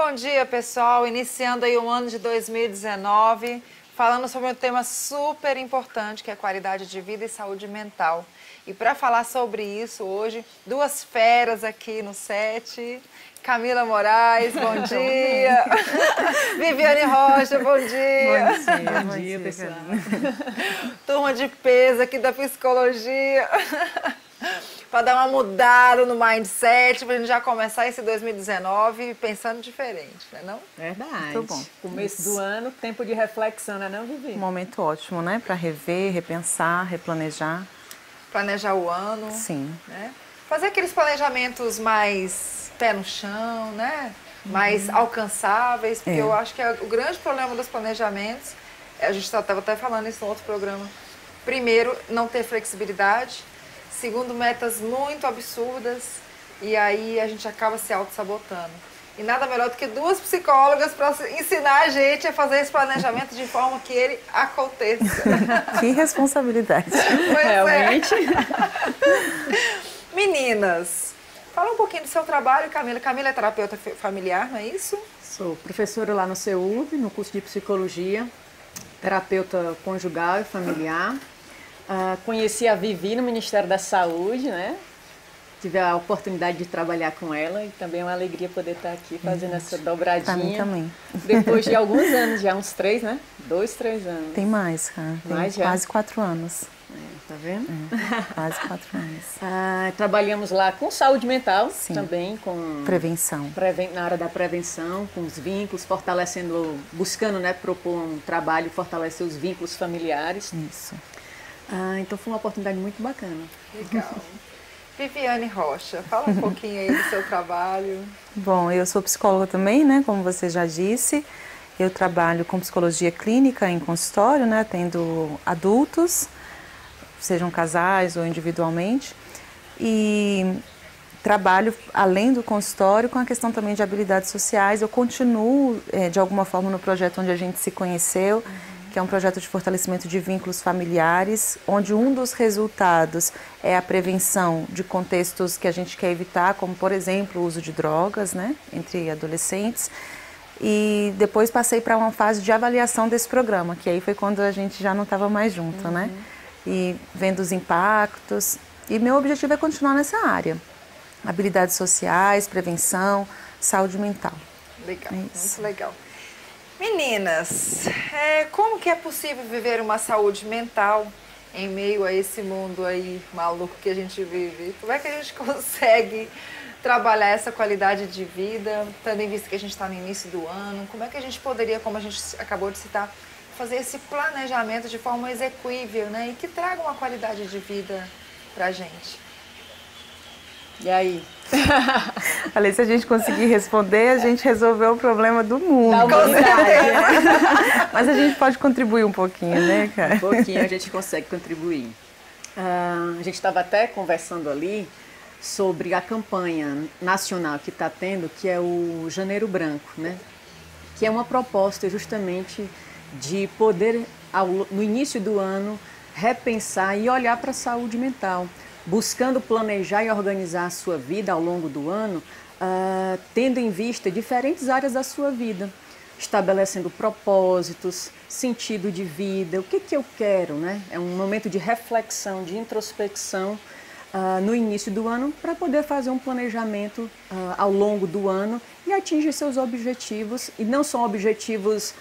bom dia, pessoal. Iniciando aí o ano de 2019, falando sobre um tema super importante, que é qualidade de vida e saúde mental. E para falar sobre isso hoje, duas feras aqui no set. Camila Moraes, bom dia. Viviane Rocha, bom dia. Bom dia, pessoal. Turma de peso aqui da psicologia. Para dar uma mudada no mindset, para a gente já começar esse 2019 pensando diferente, não é não? Verdade. Muito bom. Começo do ano, tempo de reflexão, não é não, Vivi? Um momento ótimo, né? Para rever, repensar, replanejar. Planejar o ano. Sim. Né? Fazer aqueles planejamentos mais pé no chão, né? Mais alcançáveis, porque eu acho que o grande problema dos planejamentos, a gente estava até falando isso no outro programa, primeiro, não ter flexibilidade, segundo, metas muito absurdas, e aí a gente acaba se auto-sabotando. E nada melhor do que duas psicólogas para ensinar a gente a fazer esse planejamento de forma que ele aconteça. Que responsabilidade. Pois Realmente. Meninas, fala um pouquinho do seu trabalho, Camila. Camila é terapeuta familiar, não é isso? Sou professora lá no CEUV, no curso de psicologia, terapeuta conjugal e familiar. Conheci a Vivi no Ministério da Saúde, né? Tive a oportunidade de trabalhar com ela e também é uma alegria poder estar aqui fazendo essa dobradinha. Pra mim também. Depois de alguns anos, já uns 3, né? 2, 3 anos. Tem mais, cara. Tem Mais já? quase 4 anos. Tá vendo? Quase 4 anos. Trabalhamos lá com saúde mental, Sim. também com Prevenção. na área da prevenção, com os vínculos, fortalecendo, buscando, né, propor um trabalho, fortalecer os vínculos familiares. Isso. Então foi uma oportunidade muito bacana. Legal. Viviane Rocha, fala um pouquinho aí do seu trabalho. Bom, eu sou psicóloga também, né? Como você já disse. Eu trabalho com psicologia clínica em consultório, né? Atendo adultos, sejam casais ou individualmente. E trabalho, além do consultório, com a questão também de habilidades sociais. Eu continuo, de alguma forma, no projeto onde a gente se conheceu, que é um projeto de fortalecimento de vínculos familiares, onde um dos resultados é a prevenção de contextos que a gente quer evitar, como, por exemplo, o uso de drogas, né, entre adolescentes. E depois passei para uma fase de avaliação desse programa, que aí foi quando a gente já não estava mais junto, né? E vendo os impactos. E meu objetivo é continuar nessa área. Habilidades sociais, prevenção, saúde mental. Legal, É muito isso. legal. Meninas, como que é possível viver uma saúde mental em meio a esse mundo aí maluco que a gente vive? Como é que a gente consegue trabalhar essa qualidade de vida, tendo em vista que a gente está no início do ano? Como é que a gente poderia, como a gente acabou de citar, fazer esse planejamento de forma execuível, né? E que traga uma qualidade de vida pra gente? E aí? Falei, se a gente conseguir responder, a gente resolveu o problema do mundo. Da humanidade, Mas a gente pode contribuir um pouquinho, né, cara? Um pouquinho a gente consegue contribuir. A gente estava até conversando ali sobre a campanha nacional que está tendo, que é o Janeiro Branco, né? Que é uma proposta justamente de poder, no início do ano, repensar e olhar para a saúde mental, buscando planejar e organizar a sua vida ao longo do ano, tendo em vista diferentes áreas da sua vida, estabelecendo propósitos, sentido de vida, o que eu quero, né? É um momento de reflexão, de introspecção no início do ano, para poder fazer um planejamento ao longo do ano e atingir seus objetivos, e não são objetivos,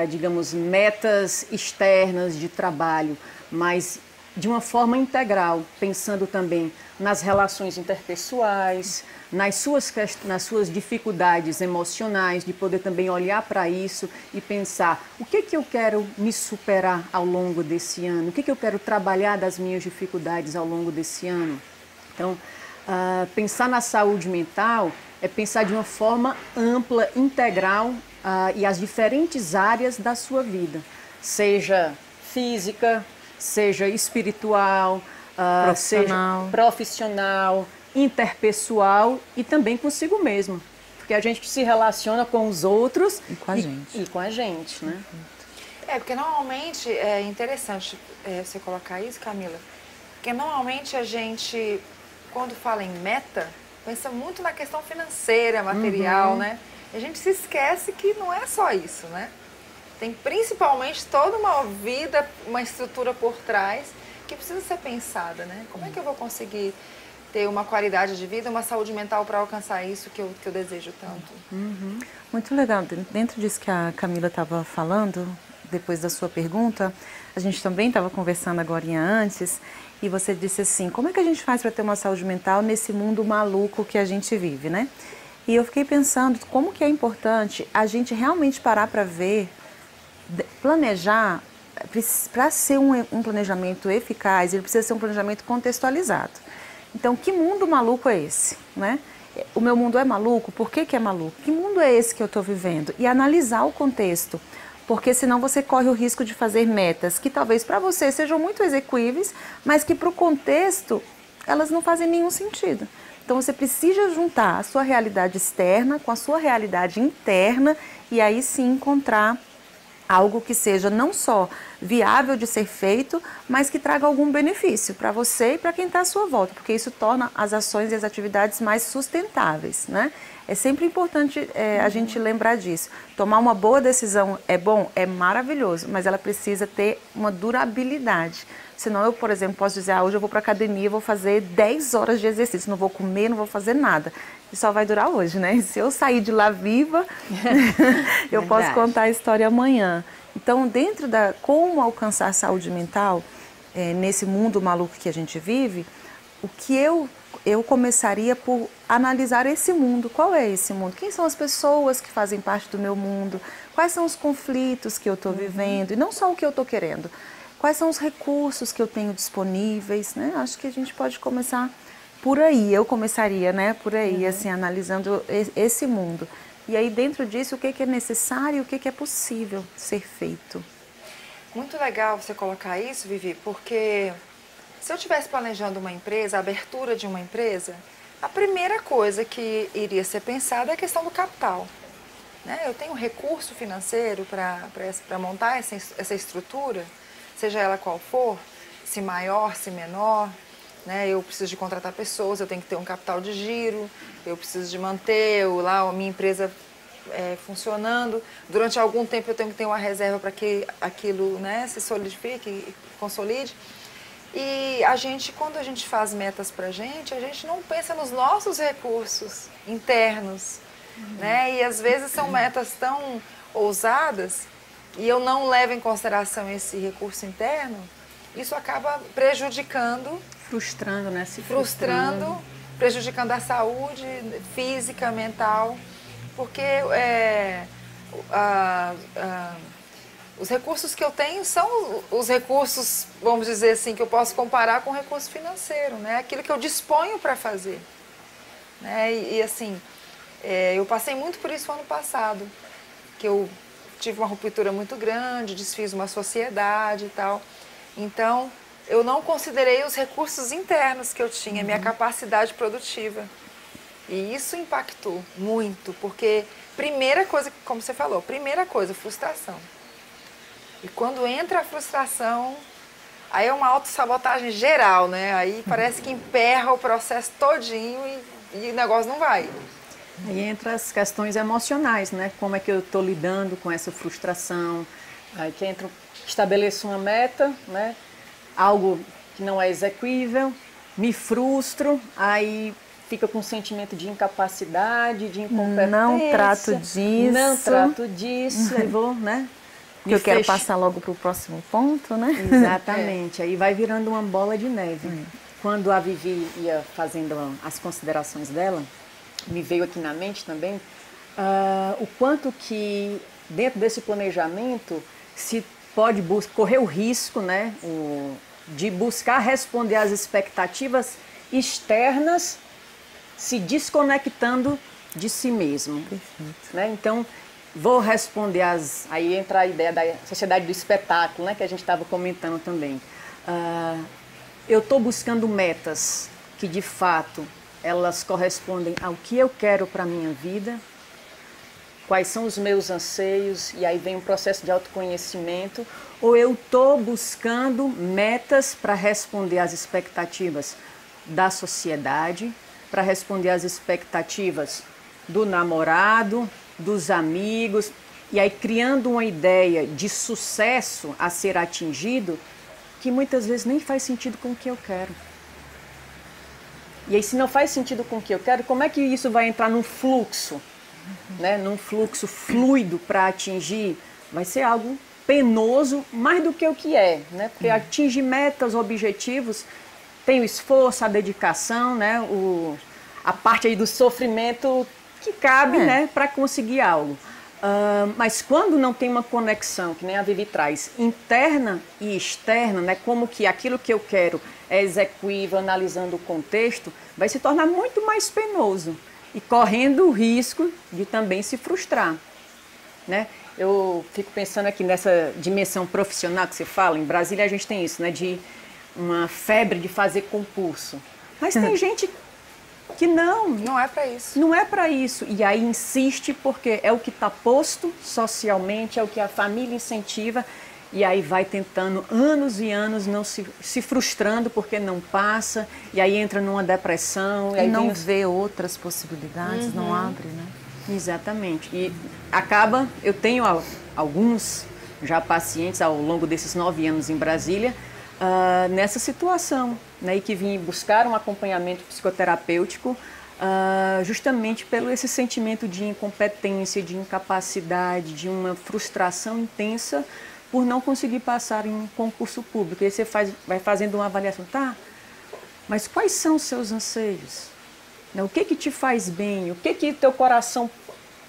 digamos, metas externas de trabalho, mas de uma forma integral, pensando também nas relações interpessoais, nas suas dificuldades emocionais, de poder também olhar para isso e pensar o que eu quero me superar ao longo desse ano, o que eu quero trabalhar das minhas dificuldades ao longo desse ano. Então, pensar na saúde mental é pensar de uma forma ampla, integral, e as diferentes áreas da sua vida, seja física, seja espiritual, seja profissional, interpessoal e também consigo mesmo. Porque a gente se relaciona com os outros e com a gente. E com a gente, né? Porque normalmente, é interessante você colocar isso, Camila, porque normalmente a gente, quando fala em meta, pensa muito na questão financeira, material, né? A gente se esquece que não é só isso, né? Tem principalmente toda uma vida, uma estrutura por trás que precisa ser pensada, né? Como é que eu vou conseguir ter uma qualidade de vida, uma saúde mental para alcançar isso que eu desejo tanto? Uhum. Muito legal. Dentro disso que a Camila estava falando, depois da sua pergunta, a gente também estava conversando agora antes, e você disse assim, como é que a gente faz para ter uma saúde mental nesse mundo maluco que a gente vive, né? E eu fiquei pensando como que é importante a gente realmente parar para ver, planejar, para ser um planejamento eficaz, ele precisa ser um planejamento contextualizado. Então, que mundo maluco é esse, né? O meu mundo é maluco? Por que é maluco? Que mundo é esse que eu estou vivendo? E analisar o contexto, porque senão você corre o risco de fazer metas que talvez para você sejam muito execuíveis, mas que para o contexto elas não fazem nenhum sentido. Então você precisa juntar a sua realidade externa com a sua realidade interna e aí sim encontrar algo que seja não só viável de ser feito, mas que traga algum benefício para você e para quem está à sua volta, porque isso torna as ações e as atividades mais sustentáveis, né? É sempre importante a gente lembrar disso. Tomar uma boa decisão é bom? É maravilhoso, mas ela precisa ter uma durabilidade. Senão eu, por exemplo, posso dizer, hoje eu vou para a academia, vou fazer 10 horas de exercício, não vou comer, não vou fazer nada. E só vai durar hoje, né? Se eu sair de lá viva, eu posso contar a história amanhã. Então, dentro da como alcançar a saúde mental, nesse mundo maluco que a gente vive, o que eu começaria por analisar esse mundo. Qual é esse mundo? Quem são as pessoas que fazem parte do meu mundo? Quais são os conflitos que eu estou vivendo? E não só o que eu estou querendo. Quais são os recursos que eu tenho disponíveis, né? Acho que a gente pode começar por aí. Eu começaria, né? Por aí, assim, analisando esse mundo. E aí, dentro disso, o que é necessário e o que é possível ser feito. Muito legal você colocar isso, Vivi, porque se eu estivesse planejando uma empresa, a abertura de uma empresa, a primeira coisa que iria ser pensada é a questão do capital. Né? Eu tenho recurso financeiro para montar essa estrutura, seja ela qual for, se maior, se menor, né? Eu preciso de contratar pessoas, eu tenho que ter um capital de giro, eu preciso de manter a minha empresa funcionando. Durante algum tempo eu tenho que ter uma reserva para que aquilo, né, se solidifique e consolide. E quando a gente faz metas para a gente não pensa nos nossos recursos internos, né? E às vezes são metas tão ousadas e eu não levo em consideração esse recurso interno, isso acaba prejudicando, frustrando, né? Frustrando, prejudicando a saúde física, mental, porque os recursos que eu tenho são os recursos, vamos dizer assim, que eu posso comparar com o recurso financeiro, né? Aquilo que eu disponho para fazer. Né? E assim, eu passei muito por isso ano passado, que eu tive uma ruptura muito grande, desfiz uma sociedade e tal. Então, eu não considerei os recursos internos que eu tinha, minha capacidade produtiva. E isso impactou muito, porque primeira coisa, como você falou, frustração. E quando entra a frustração, aí é uma autossabotagem geral, né? Aí parece que emperra o processo todinho e o negócio não vai. Aí entra as questões emocionais, né? Como é que eu estou lidando com essa frustração? Aí que entra, estabeleço uma meta, né? Algo que não é execuível, me frustro, aí fica com um sentimento de incapacidade, de incompetência. Não trato disso, aí vou, né? Porque eu quero passar logo para o próximo ponto, né? Exatamente, aí vai virando uma bola de neve. Quando a Vivi ia fazendo as considerações dela, me veio aqui na mente também o quanto que dentro desse planejamento se pode correr o risco, né, de buscar responder às expectativas externas se desconectando de si mesmo. Perfeito. Né? Então, vou responder aí entra a ideia da sociedade do espetáculo, né, que a gente estava comentando também. Eu estou buscando metas que, de fato, elas correspondem ao que eu quero para a minha vida, quais são os meus anseios, e aí vem um processo de autoconhecimento, ou eu estou buscando metas para responder às expectativas da sociedade, para responder às expectativas do namorado, dos amigos, e aí criando uma ideia de sucesso a ser atingido que muitas vezes nem faz sentido com o que eu quero. E aí, se não faz sentido com o que eu quero, como é que isso vai entrar num fluxo, né? Num fluxo fluido para atingir? Vai ser algo penoso mais do que o que é, né? Porque atingir metas, objetivos, tem o esforço, a dedicação, né? A parte aí do sofrimento que cabe, né? Para conseguir algo. Mas quando não tem uma conexão, que nem a Vivi traz, interna e externa, né? Como que aquilo que eu quero é execuível, analisando o contexto, vai se tornar muito mais penoso e correndo o risco de também se frustrar, né? Eu fico pensando aqui nessa dimensão profissional que você fala. Em Brasília a gente tem isso, né? De uma febre de fazer concurso. Mas tem gente que não é para isso. Não é para isso. E aí insiste porque é o que está posto socialmente, é o que a família incentiva. E aí vai tentando anos e anos, não se frustrando porque não passa. E aí entra numa depressão. E aí não vê outras possibilidades, não abre, né? Exatamente. E acaba, eu tenho alguns já pacientes ao longo desses 9 anos em Brasília, nessa situação, né, e que vim buscar um acompanhamento psicoterapêutico justamente pelo esse sentimento de incompetência, de incapacidade, de uma frustração intensa por não conseguir passar em um concurso público. E aí você vai fazendo uma avaliação, tá? Mas quais são os seus anseios? O que te faz bem? O que teu coração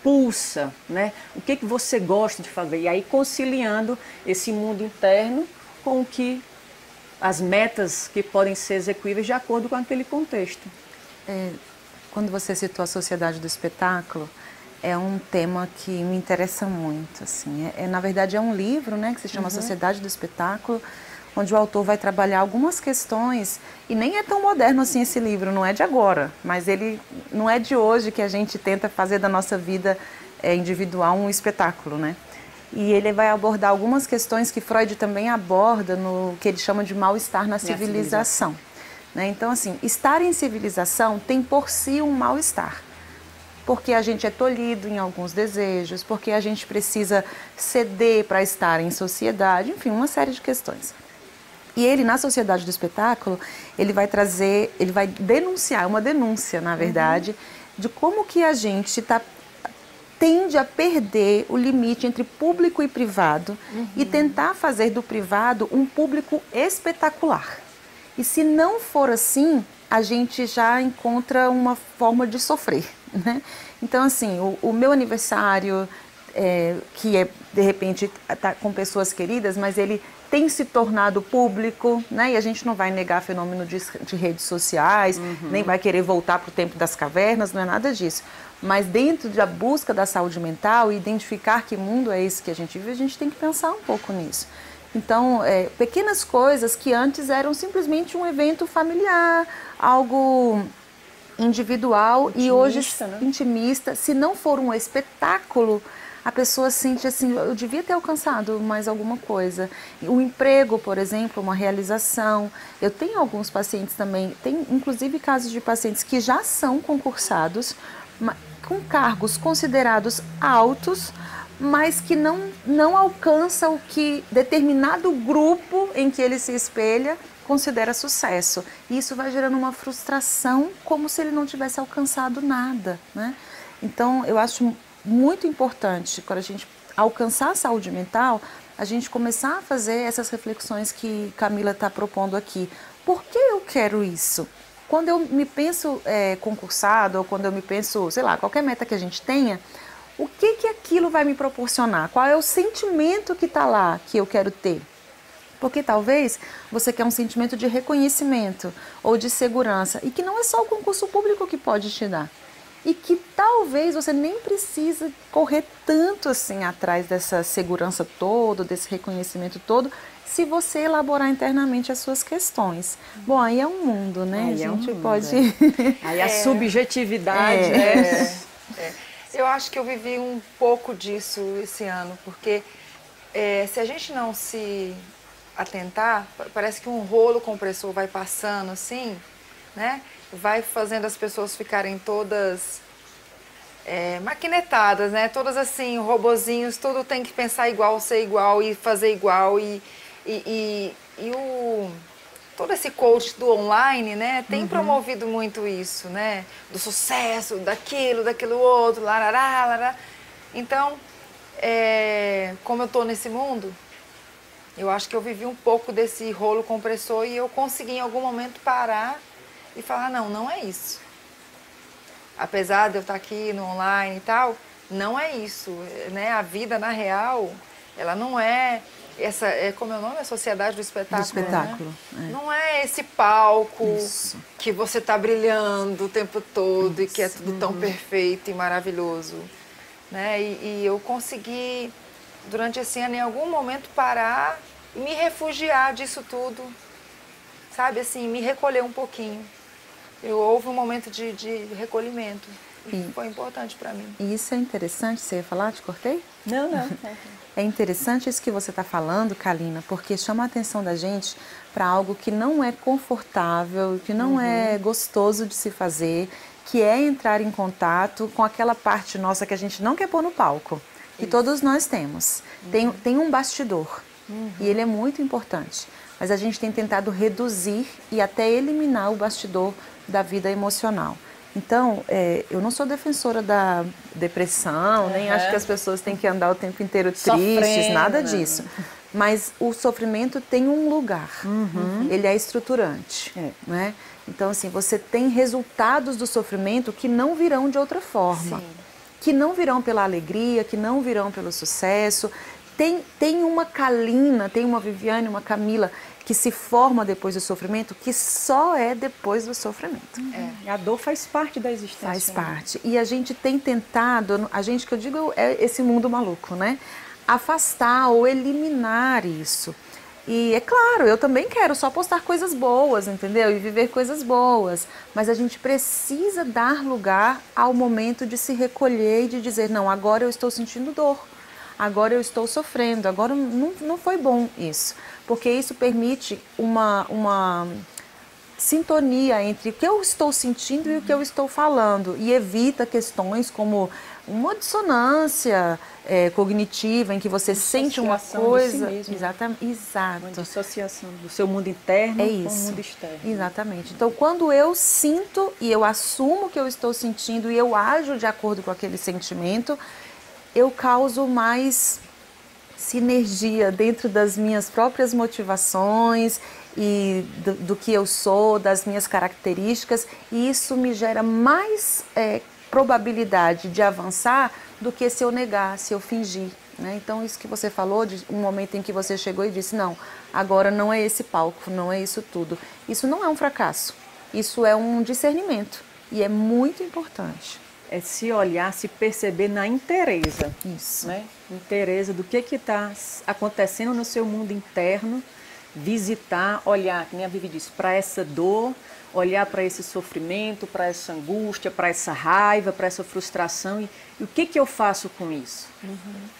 pulsa? Né? O que você gosta de fazer? E aí conciliando esse mundo interno com o que as metas que podem ser execuíveis de acordo com aquele contexto. Quando você citou a sociedade do espetáculo, é um tema que me interessa muito. Assim. Na verdade, é um livro, né, que se chama Sociedade do Espetáculo, onde o autor vai trabalhar algumas questões, e nem é tão moderno assim esse livro, não é de agora, mas ele não é de hoje que a gente tenta fazer da nossa vida individual um espetáculo, né? E ele vai abordar algumas questões que Freud também aborda no que ele chama de mal-estar na civilização. Né? Então, assim, estar em civilização tem por si um mal-estar. Porque a gente é tolhido em alguns desejos, porque a gente precisa ceder para estar em sociedade, enfim, uma série de questões. E ele, na Sociedade do Espetáculo, ele vai denunciar, uma denúncia, na verdade, de como que a gente tende a perder o limite entre público e privado e tentar fazer do privado um público espetacular. E se não for assim, a gente já encontra uma forma de sofrer, né? Então, assim, o meu aniversário, que de repente está com pessoas queridas, mas ele tem se tornado público, né? E a gente não vai negar fenômeno de redes sociais, nem vai querer voltar para o tempo das cavernas, não é nada disso. Mas dentro da busca da saúde mental e identificar que mundo é esse que a gente vive, a gente tem que pensar um pouco nisso. Então, pequenas coisas que antes eram simplesmente um evento familiar, algo individual, intimista, e hoje, né? Intimista. Se não for um espetáculo, a pessoa sente assim, eu devia ter alcançado mais alguma coisa. O emprego, por exemplo, uma realização. Eu tenho alguns pacientes também, tem inclusive casos de pacientes que já são concursados, com cargos considerados altos, mas que não alcança o que determinado grupo em que ele se espelha considera sucesso. E isso vai gerando uma frustração, como se ele não tivesse alcançado nada, né? Então, eu acho muito importante, quando a gente alcançar a saúde mental, a gente começar a fazer essas reflexões que Camila está propondo aqui. Por que eu quero isso? Quando eu me penso concursado, ou quando eu me penso, sei lá, qualquer meta que a gente tenha, o que aquilo vai me proporcionar? Qual é o sentimento que está lá, que eu quero ter? Porque talvez você quer um sentimento de reconhecimento ou de segurança, e que não é só o concurso público que pode te dar. E que talvez você nem precisa correr tanto assim atrás dessa segurança toda, desse reconhecimento todo, se você elaborar internamente as suas questões. Bom, aí é um mundo, né? Aí a gente é um mundo, pode... Aí a subjetividade, Eu acho que eu vivi um pouco disso esse ano, porque se a gente não se atentar, parece que um rolo compressor vai passando assim, né? Vai fazendo as pessoas ficarem todas maquinetadas, né? Todas assim, robozinhos, tudo tem que pensar igual, ser igual e fazer igual. Todo esse coach do online, né, tem promovido muito isso, né? Do sucesso, daquilo outro, larará, larará. Então, como eu estou nesse mundo, eu acho que eu vivi um pouco desse rolo compressor e eu consegui em algum momento parar e falar, não é isso. Apesar de eu estar aqui no online e tal, não é isso, né? A vida, na real, ela não é essa, como é o nome? A sociedade do espetáculo. Do espetáculo. Né? Não é esse palco que você está brilhando o tempo todo e que é tudo tão perfeito e maravilhoso. Né? E eu consegui, durante esse ano, em algum momento, parar e me refugiar disso tudo. Sabe, assim, me recolher um pouquinho. Houve um momento de recolhimento. E foi importante para mim. E isso é interessante, você ia falar? Te cortei? Não. É interessante isso que você está falando, Kalina, porque chama a atenção da gente para algo que não é confortável, que não é gostoso de se fazer, que é entrar em contato com aquela parte nossa que a gente não quer pôr no palco. E todos nós temos. Tem um bastidor, e ele é muito importante. Mas a gente tem tentado reduzir e até eliminar o bastidor da vida emocional. Então, eu não sou defensora da depressão, nem acho que as pessoas têm que andar o tempo inteiro tristes, nada disso. Mas o sofrimento tem um lugar, ele é estruturante. Né? Então, assim, você tem resultados do sofrimento que não virão de outra forma. Sim. Que não virão pela alegria, que não virão pelo sucesso. Tem uma Kalina, tem uma Viviane, uma Camila que se forma depois do sofrimento, que só é depois do sofrimento. A dor faz parte da existência. Faz parte. E a gente tem tentado, a gente que eu digo é esse mundo maluco, né? Afastar ou eliminar isso. E é claro, eu também quero só postar coisas boas, entendeu? E viver coisas boas. Mas a gente precisa dar lugar ao momento de se recolher e de dizer, não, agora eu estou sentindo dor. Agora eu estou sofrendo, agora não foi bom isso. Porque isso permite uma sintonia entre o que eu estou sentindo e o que eu estou falando. E evita questões como uma dissonância cognitiva, em que você sente uma coisa... De si mesmo. Exato. Uma dissociação do seu mundo interno com o mundo externo. Exatamente. Então, quando eu sinto e eu assumo que eu estou sentindo e eu ajo de acordo com aquele sentimento, eu causo mais sinergia dentro das minhas próprias motivações e do que eu sou, das minhas características, e isso me gera mais probabilidade de avançar do que se eu negar, se eu fingir. Né? Então, isso que você falou, de um momento em que você chegou e disse, não, agora não é esse palco, não é isso tudo. Isso não é um fracasso, isso é um discernimento e é muito importante. É se olhar, se perceber na inteireza. Isso. Né? Inteireza do que está acontecendo no seu mundo interno, visitar, olhar, que nem a Vivi disse, para essa dor, olhar para esse sofrimento, para essa angústia, para essa raiva, para essa frustração e o que eu faço com isso?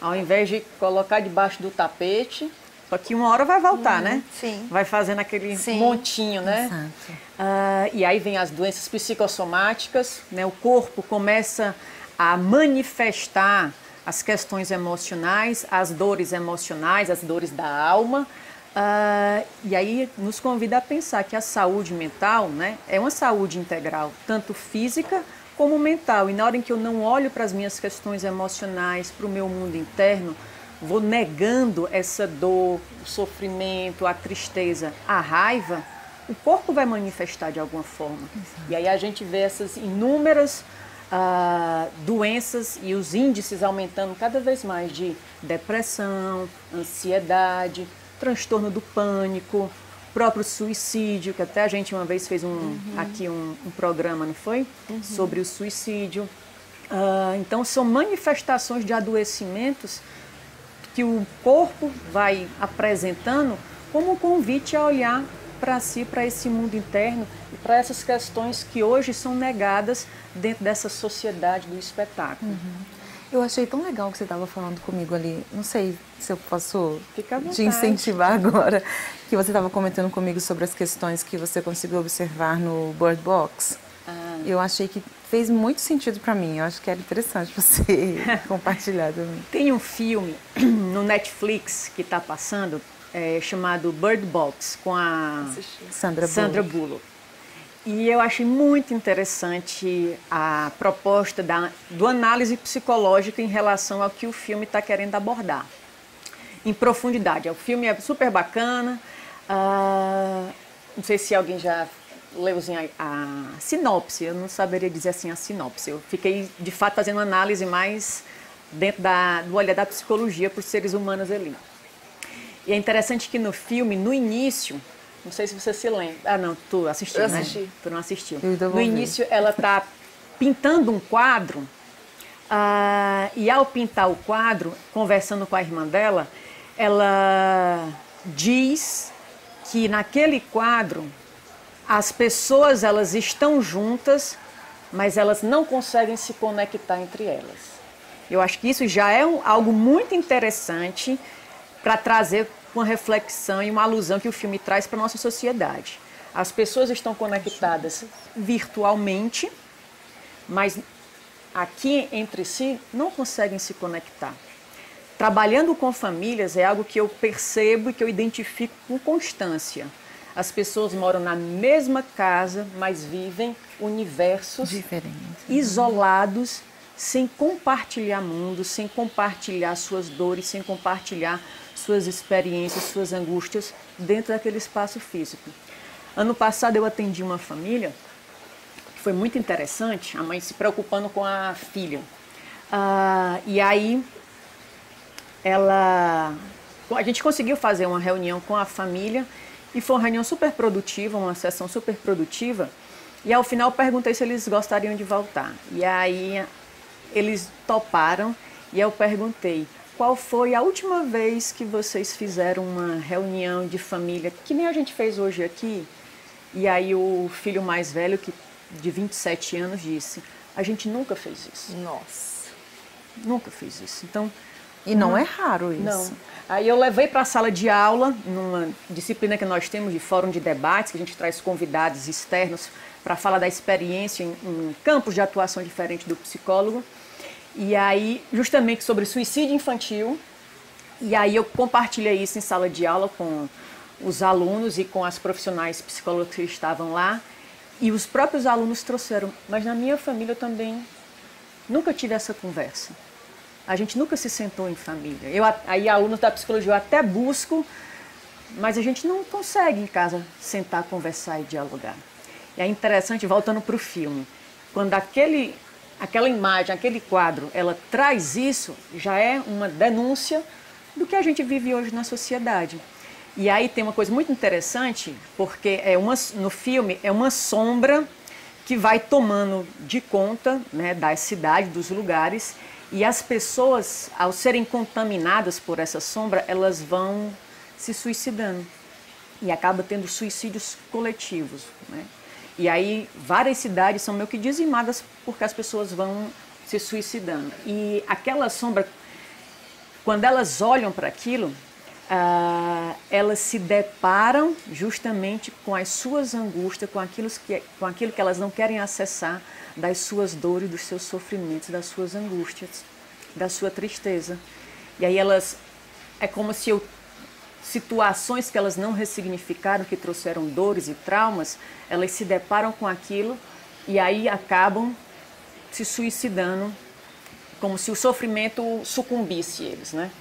Ao invés de colocar debaixo do tapete, só que uma hora vai voltar, né? Sim. Vai fazendo aquele montinho, né? Exato. E aí vem as doenças psicossomáticas, né? O corpo começa a manifestar as questões emocionais, as dores emocionais, as dores da alma. E aí nos convida a pensar que a saúde mental, né, é uma saúde integral, tanto física como mental. E na hora em que eu não olho para as minhas questões emocionais, para o meu mundo interno, vou negando essa dor, o sofrimento, a tristeza, a raiva, o corpo vai manifestar de alguma forma. Exato. E aí a gente vê essas inúmeras doenças e os índices aumentando cada vez mais de depressão, ansiedade, transtorno do pânico, próprio suicídio, que até a gente uma vez fez aqui um programa, não foi? Sobre o suicídio. Então são manifestações de adoecimentos que o corpo vai apresentando como um convite a olhar para si, para esse mundo interno e para essas questões que hoje são negadas dentro dessa sociedade do espetáculo. Eu achei tão legal o que você estava falando comigo ali. Não sei se eu posso Fica à vontade. te incentivar agora, que você estava comentando comigo sobre as questões que você conseguiu observar no Bird Box. Eu achei que fez muito sentido para mim. Eu acho que era interessante você compartilhar também. Tem um filme no Netflix que está passando, chamado Bird Box, com a Sandra Bullock. E eu achei muito interessante a proposta do análise psicológica em relação ao que o filme está querendo abordar, em profundidade. O filme é super bacana. Não sei se alguém já leu a sinopse, eu não saberia dizer assim a sinopse. Eu fiquei, de fato, fazendo uma análise mais dentro do olhar da psicologia para os seres humanos ali. E é interessante que no filme, no início, não sei se você se lembra. Ah, não, tu assistiu, eu assisti. Né? Tu não assistiu. No início, ela está pintando um quadro, e ao pintar o quadro, conversando com a irmã dela, ela diz que naquele quadro as pessoas elas estão juntas, mas elas não conseguem se conectar entre elas. Eu acho que isso já é algo muito interessante para trazer uma reflexão e uma alusão que o filme traz para a nossa sociedade. As pessoas estão conectadas virtualmente, mas aqui entre si não conseguem se conectar. Trabalhando com famílias é algo que eu percebo e que eu identifico com constância. As pessoas moram na mesma casa, mas vivem universos diferentes, isolados, sem compartilhar mundo, sem compartilhar suas dores, sem compartilhar suas experiências, suas angústias dentro daquele espaço físico. Ano passado eu atendi uma família que foi muito interessante, a mãe se preocupando com a filha. E aí a gente conseguiu fazer uma reunião com a família e foi uma reunião super produtiva, uma sessão super produtiva. E ao final eu perguntei se eles gostariam de voltar. E aí eles toparam e eu perguntei: qual foi a última vez que vocês fizeram uma reunião de família, que nem a gente fez hoje aqui? E aí o filho mais velho, de 27 anos, disse: a gente nunca fez isso. Nossa. Nunca fez isso. Então, e não é raro isso. Não. Aí eu levei para a sala de aula, numa disciplina que nós temos de fórum de debates, que a gente traz convidados externos para falar da experiência em campos de atuação diferente do psicólogo. E aí, justamente sobre suicídio infantil. E aí eu compartilhei isso em sala de aula com os alunos e com as profissionais psicólogas que estavam lá. E os próprios alunos trouxeram: mas na minha família eu também nunca tive essa conversa. A gente nunca se sentou em família. Aí alunos da psicologia eu até busco, mas a gente não consegue em casa sentar, conversar e dialogar. E é interessante, voltando para o filme, quando aquela imagem, aquele quadro, ela traz isso, já é uma denúncia do que a gente vive hoje na sociedade. E aí tem uma coisa muito interessante, porque no filme é uma sombra que vai tomando de conta, né, da cidade, dos lugares, e as pessoas, ao serem contaminadas por essa sombra, elas vão se suicidando. E acaba tendo suicídios coletivos, né? E aí várias cidades são meio que dizimadas porque as pessoas vão se suicidando. E aquela sombra, quando elas olham para aquilo, elas se deparam justamente com as suas angústias, com aquilo que elas não querem acessar, das suas dores, dos seus sofrimentos, das suas angústias, da sua tristeza. E aí é como se situações que elas não ressignificaram, que trouxeram dores e traumas, elas se deparam com aquilo e aí acabam se suicidando, como se o sofrimento sucumbisse eles, né?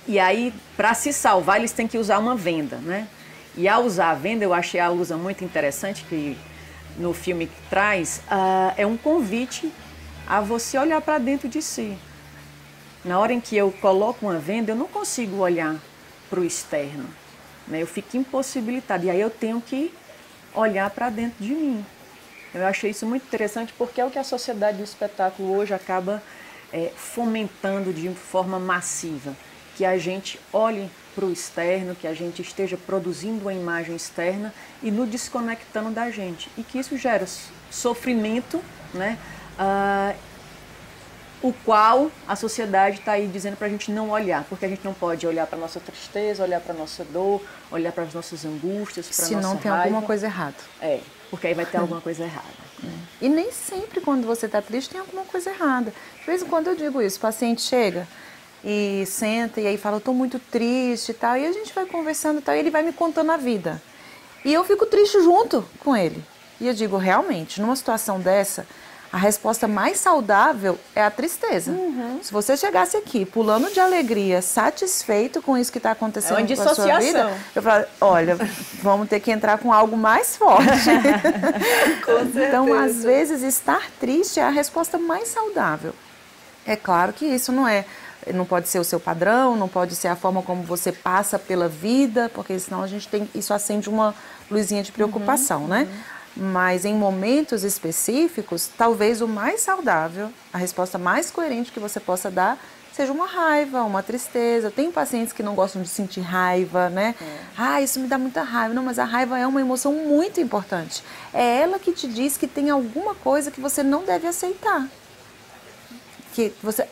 E aí, para se salvar, eles têm que usar uma venda, né? E ao usar a venda, eu achei a alusão muito interessante, que no filme traz, é um convite a você olhar para dentro de si. Na hora em que eu coloco uma venda, eu não consigo olhar para o externo, né? Eu fico impossibilitado, e aí eu tenho que olhar para dentro de mim. Eu achei isso muito interessante, porque é o que a sociedade do espetáculo hoje acaba fomentando de forma massiva, que a gente olhe para o externo, que a gente esteja produzindo uma imagem externa e nos desconectando da gente. E que isso gera sofrimento, né? O qual a sociedade está aí dizendo para a gente não olhar, porque a gente não pode olhar para a nossa tristeza, olhar para a nossa dor, olhar para as nossas angústias, para a nossa raiva. Se não tem alguma coisa errada. Porque aí vai ter alguma coisa errada. E nem sempre quando você está triste tem alguma coisa errada. De vez em quando eu digo isso, o paciente chega e senta e aí fala, eu estou muito triste e tal, e a gente vai conversando e tal, e ele vai me contando a vida. E eu fico triste junto com ele. E eu digo, realmente, numa situação dessa, a resposta mais saudável é a tristeza. Se você chegasse aqui pulando de alegria, satisfeito com isso que está acontecendo com a sua vida, eu falo, olha, vamos ter que entrar com algo mais forte. Então, às vezes, estar triste é a resposta mais saudável. É claro que isso não pode ser o seu padrão, não pode ser a forma como você passa pela vida, porque senão isso acende uma luzinha de preocupação, né? Mas em momentos específicos, talvez o mais saudável, a resposta mais coerente que você possa dar, seja uma raiva, uma tristeza. Tem pacientes que não gostam de sentir raiva, né? Isso me dá muita raiva. Não, mas a raiva é uma emoção muito importante. É ela que te diz que tem alguma coisa que você não deve aceitar.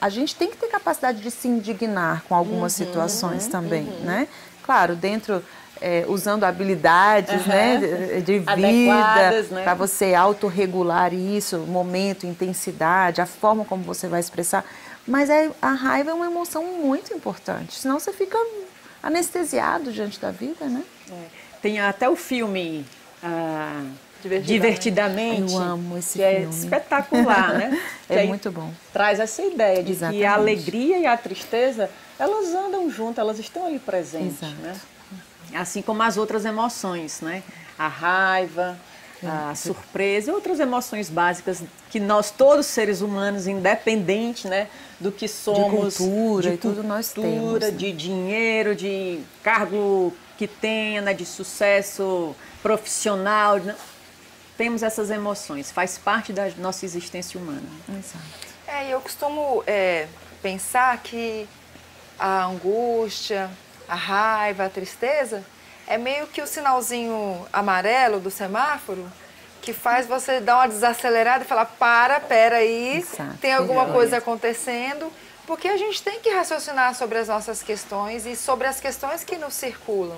A gente tem que ter capacidade de se indignar com algumas situações também, né? Claro, usando habilidades né, de vida, né? Para você autorregular isso, momento, intensidade, a forma como você vai expressar. Mas a raiva é uma emoção muito importante, senão você fica anestesiado diante da vida, né? Tem até o filme... Divertidamente. Eu amo esse filme. É espetacular, né? É muito bom. Traz essa ideia de que a alegria e a tristeza, elas andam juntas, elas estão ali presentes, né? Assim como as outras emoções, né? A raiva, a surpresa e outras emoções básicas que nós, todos seres humanos, independente, né, do que somos, de cultura e tudo nós temos, né? De dinheiro, de cargo que tenha, né, de sucesso profissional, né? Temos essas emoções, faz parte da nossa existência humana. Exato. Eu costumo pensar que a angústia, a raiva, a tristeza é meio que o sinalzinho amarelo do semáforo que faz você dar uma desacelerada e falar, pera aí, tem alguma coisa acontecendo, porque a gente tem que raciocinar sobre as nossas questões e sobre as questões que nos circulam,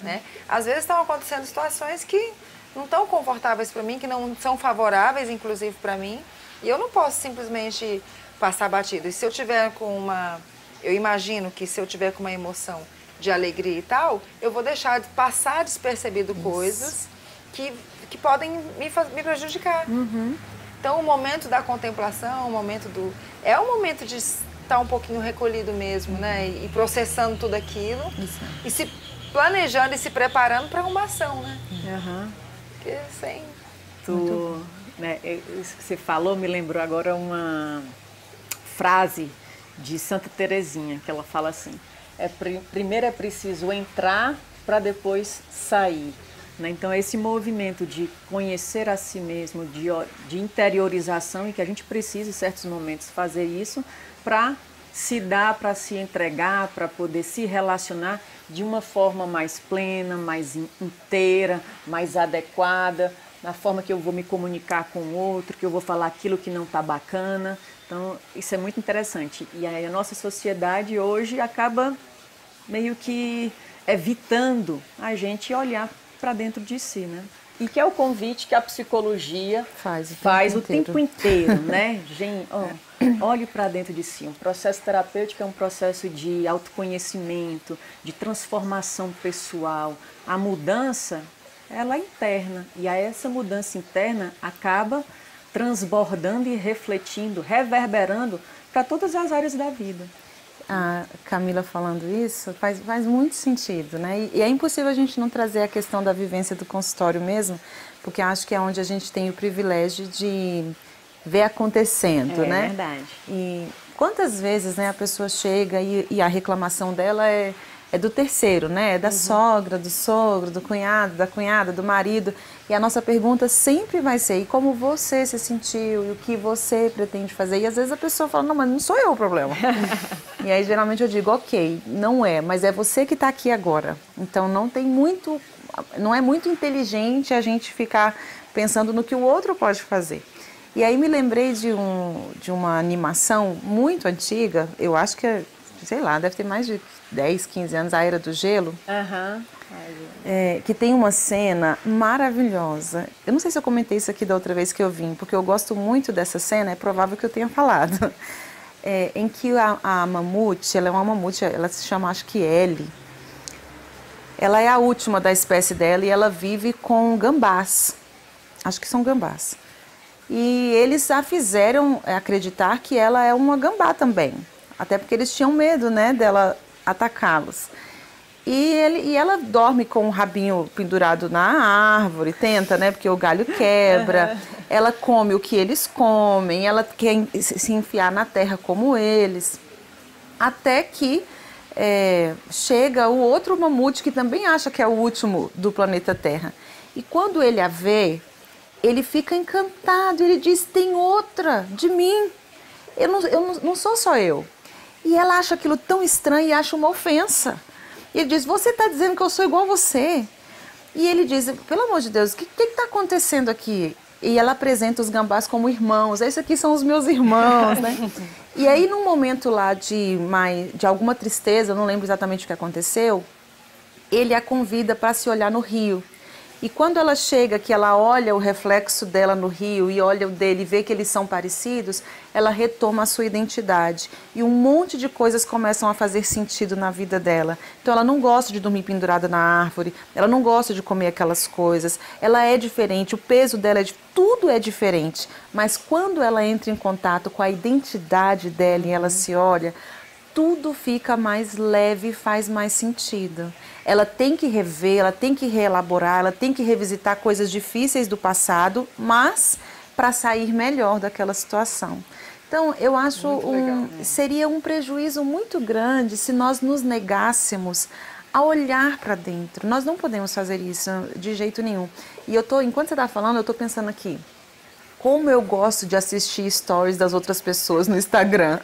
né? Às vezes estão acontecendo situações que não estão confortáveis para mim, que não são favoráveis, inclusive, para mim, e eu não posso simplesmente passar batido. E se eu tiver eu imagino que se eu tiver com uma emoção de alegria e tal, eu vou deixar de passar despercebido coisas que podem me prejudicar. Então, o momento da contemplação, é o momento de estar um pouquinho recolhido mesmo, né? E processando tudo aquilo, e se planejando e se preparando para uma ação, né? Porque sem... Isso que você falou me lembrou agora uma frase de Santa Teresinha, que ela fala assim, primeiro é preciso entrar para depois sair. Né? Então, esse movimento de conhecer a si mesmo, de interiorização, e que a gente precisa, em certos momentos, fazer isso para se dar, para se entregar, para poder se relacionar de uma forma mais plena, mais inteira, mais adequada, na forma que eu vou me comunicar com o outro, que eu vou falar aquilo que não está bacana. Então, isso é muito interessante. E aí, a nossa sociedade hoje acaba meio que evitando a gente olhar para dentro de si, né? E que é o convite que a psicologia faz o tempo inteiro, né? Gente, olhe para dentro de si. Um processo terapêutico é um processo de autoconhecimento, de transformação pessoal. A mudança, ela é interna. E aí essa mudança interna acaba transbordando e refletindo, reverberando para todas as áreas da vida. A Camila falando isso faz muito sentido, né? E é impossível a gente não trazer a questão da vivência do consultório mesmo, porque acho que é onde a gente tem o privilégio de ver acontecendo, né? É verdade. E quantas vezes, né, a pessoa chega e a reclamação dela é do terceiro, né? É da sogra, do sogro, do cunhado, da cunhada, do marido. E a nossa pergunta sempre vai ser, e como você se sentiu? E o que você pretende fazer? E às vezes a pessoa fala, não, mas não sou eu o problema. E aí geralmente eu digo, ok, não é, mas é você que está aqui agora. Então não é muito inteligente a gente ficar pensando no que o outro pode fazer. E aí me lembrei de uma animação muito antiga, eu acho que, sei lá, deve ter mais de 10, 15 anos, a Era do Gelo. que tem uma cena maravilhosa. Eu não sei se eu comentei isso aqui da outra vez que eu vim, porque eu gosto muito dessa cena, é provável que eu tenha falado. Em que a mamute, ela é uma mamute, ela se chama, acho que Ellie. Ela é a última da espécie dela e ela vive com gambás. Acho que são gambás. E eles a fizeram acreditar que ela é uma gambá também. Até porque eles tinham medo, né, dela atacá-los. E ela dorme com o rabinho pendurado na árvore, tenta, né, porque o galho quebra. Ela come o que eles comem, ela quer se enfiar na terra como eles. Até que chega o outro mamute que também acha que é o último do planeta Terra. E quando ele a vê, ele fica encantado, ele diz, tem outra de mim, eu não sou só eu. E ela acha aquilo tão estranho e acha uma ofensa. E ele diz, você está dizendo que eu sou igual a você. E ele diz, pelo amor de Deus, o que está acontecendo aqui? E ela apresenta os gambás como irmãos, esses aqui são os meus irmãos, né? E aí, num momento lá de alguma tristeza, eu não lembro exatamente o que aconteceu, ele a convida para se olhar no rio. E quando ela chega, que ela olha o reflexo dela no rio e olha o dele e vê que eles são parecidos, ela retoma a sua identidade. E um monte de coisas começam a fazer sentido na vida dela. Então ela não gosta de dormir pendurada na árvore, ela não gosta de comer aquelas coisas, ela é diferente, o peso dela tudo é diferente. Mas quando ela entra em contato com a identidade dela e ela se olha, tudo fica mais leve e faz mais sentido. Ela tem que rever, ela tem que reelaborar, ela tem que revisitar coisas difíceis do passado, mas para sair melhor daquela situação. Então, eu acho seria um prejuízo muito grande se nós nos negássemos a olhar para dentro. Nós não podemos fazer isso de jeito nenhum. E enquanto você está falando, eu estou pensando aqui, como eu gosto de assistir stories das outras pessoas no Instagram.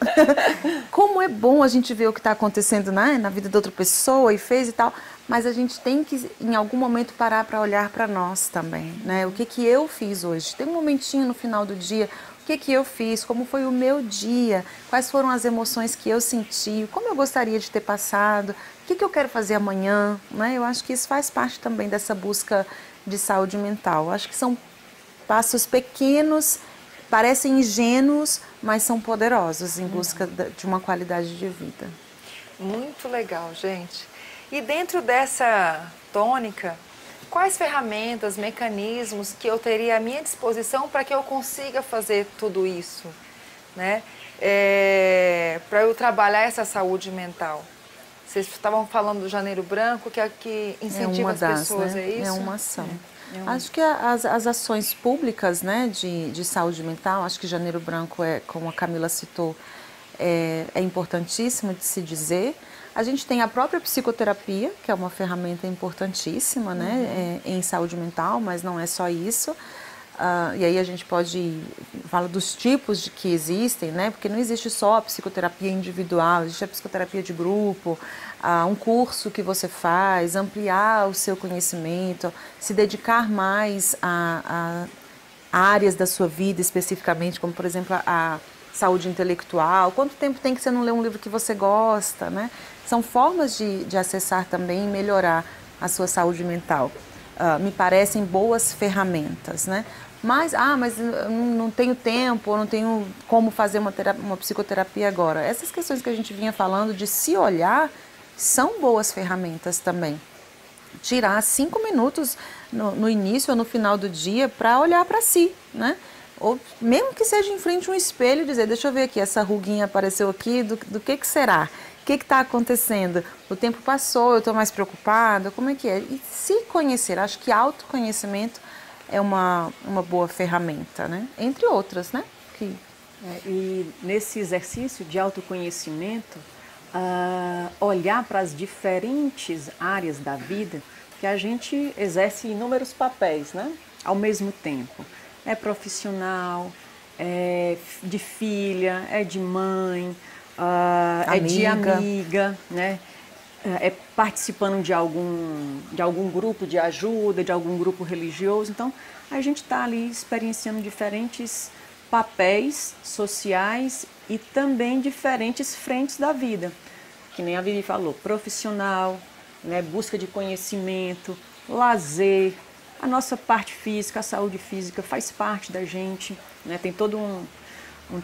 Como é bom a gente ver o que está acontecendo na vida da outra pessoa e fez e tal. Mas a gente tem que, em algum momento, parar para olhar para nós também, né? O que eu fiz hoje? Tem um momentinho no final do dia, o que eu fiz? Como foi o meu dia? Quais foram as emoções que eu senti? Como eu gostaria de ter passado? O que eu quero fazer amanhã? Né? Eu acho que isso faz parte também dessa busca de saúde mental. Eu acho que são passos pequenos, parecem ingênuos, mas são poderosos em busca de uma qualidade de vida. Muito legal, gente. E dentro dessa tônica, quais ferramentas, mecanismos que eu teria à minha disposição para que eu consiga fazer tudo isso, né? Para eu trabalhar essa saúde mental? Vocês estavam falando do Janeiro Branco, que incentiva as pessoas, né? é isso? É uma ação. Acho que as ações públicas, né, de saúde mental, acho que Janeiro Branco, como a Camila citou, é importantíssimo de se dizer. A gente tem a própria psicoterapia, que é uma ferramenta importantíssima, né, em saúde mental, mas não é só isso. E aí a gente pode falar dos tipos que existem, né, porque não existe só a psicoterapia individual, existe a psicoterapia de grupo, um curso que você faz, ampliar o seu conhecimento, se dedicar mais a áreas da sua vida especificamente, como por exemplo a saúde intelectual. Quanto tempo tem que você não ler um livro que você gosta, né? São formas de acessar também e melhorar a sua saúde mental. Me parecem boas ferramentas, né? Mas eu não tenho tempo, eu não tenho como fazer uma psicoterapia agora. Essas questões que a gente vinha falando de se olhar são boas ferramentas também. Tirar 5 minutos no início ou no final do dia para olhar para si, né? Ou mesmo que seja em frente a um espelho e dizer, deixa eu ver aqui, essa ruguinha apareceu aqui, do que será? O que está acontecendo? O tempo passou, eu estou mais preocupada, como é que é? E se conhecer, acho que autoconhecimento é uma boa ferramenta, né? Entre outras, né? E nesse exercício de autoconhecimento, olhar para as diferentes áreas da vida, que a gente exerce inúmeros papéis, né? Ao mesmo tempo. É profissional, é de filha, é de mãe, é de amiga, né? É participando de algum grupo de ajuda, de algum grupo religioso. Então, a gente está ali experienciando diferentes papéis sociais e também diferentes frentes da vida. Que nem a Vivi falou, profissional, né, busca de conhecimento, lazer, a nossa parte física, a saúde física faz parte da gente, né? Tem todo um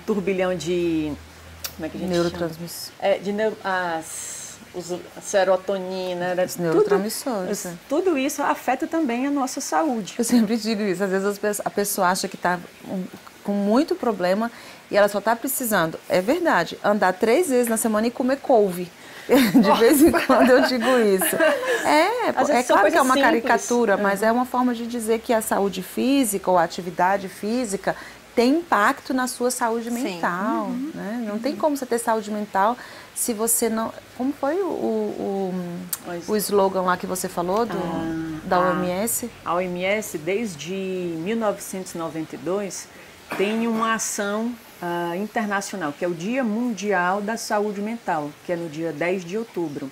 turbilhão de... Como é que a gente neurotransmissores. A serotonina, os neurotransmissores. Tudo isso afeta também a nossa saúde. Eu sempre digo isso, às vezes a pessoa acha que está com muito problema e ela só está precisando, é verdade, andar 3 vezes na semana e comer couve. De vez em quando eu digo isso. É claro que é uma caricatura, mas é uma forma de dizer que a saúde física ou a atividade física tem impacto na sua saúde mental. Né? Não tem como você ter saúde mental se você não... Como foi o slogan lá que você falou da OMS? A OMS, desde 1992, tem uma ação internacional, que é o Dia Mundial da Saúde Mental, que é no dia 10 de outubro.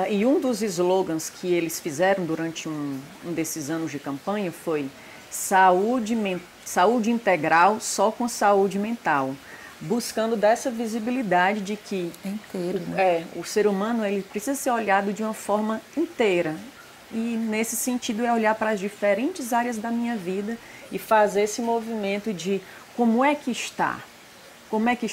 E um dos slogans que eles fizeram durante um desses anos de campanha foi saúde integral só com saúde mental, buscando dessa visibilidade de que inteiro, né? O ser humano ele precisa ser olhado de uma forma inteira. E nesse sentido é olhar para as diferentes áreas da minha vida e fazer esse movimento de como é que está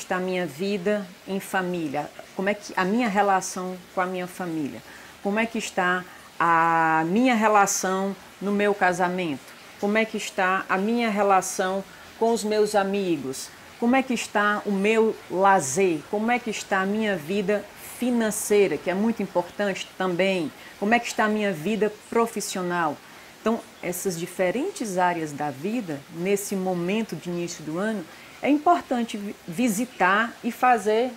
a minha vida em família, como é que a minha relação com a minha família, como é que está a minha relação no meu casamento, como é que está a minha relação com os meus amigos, como é que está o meu lazer, como é que está a minha vida financeira, que é muito importante também, como é que está a minha vida profissional. Então, essas diferentes áreas da vida, nesse momento de início do ano, é importante visitar e fazer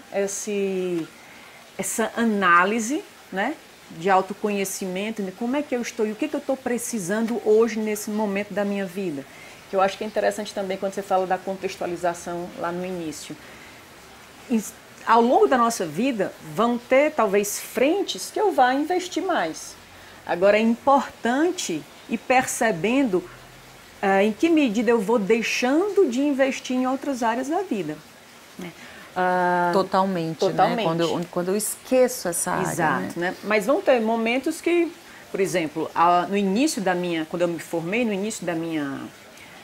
essa análise, né, de autoconhecimento, de como é que eu estou e o que eu estou precisando hoje nesse momento da minha vida. Que eu acho que é interessante também quando você fala da contextualização lá no início. Ao longo da nossa vida, vão ter talvez frentes que eu vá investir mais. Agora, é importante ir percebendo em que medida eu vou deixando de investir em outras áreas da vida. Totalmente. Né? Quando eu esqueço essa área. Exato, né? Mas vão ter momentos que, por exemplo, no início quando eu me formei, no início da minha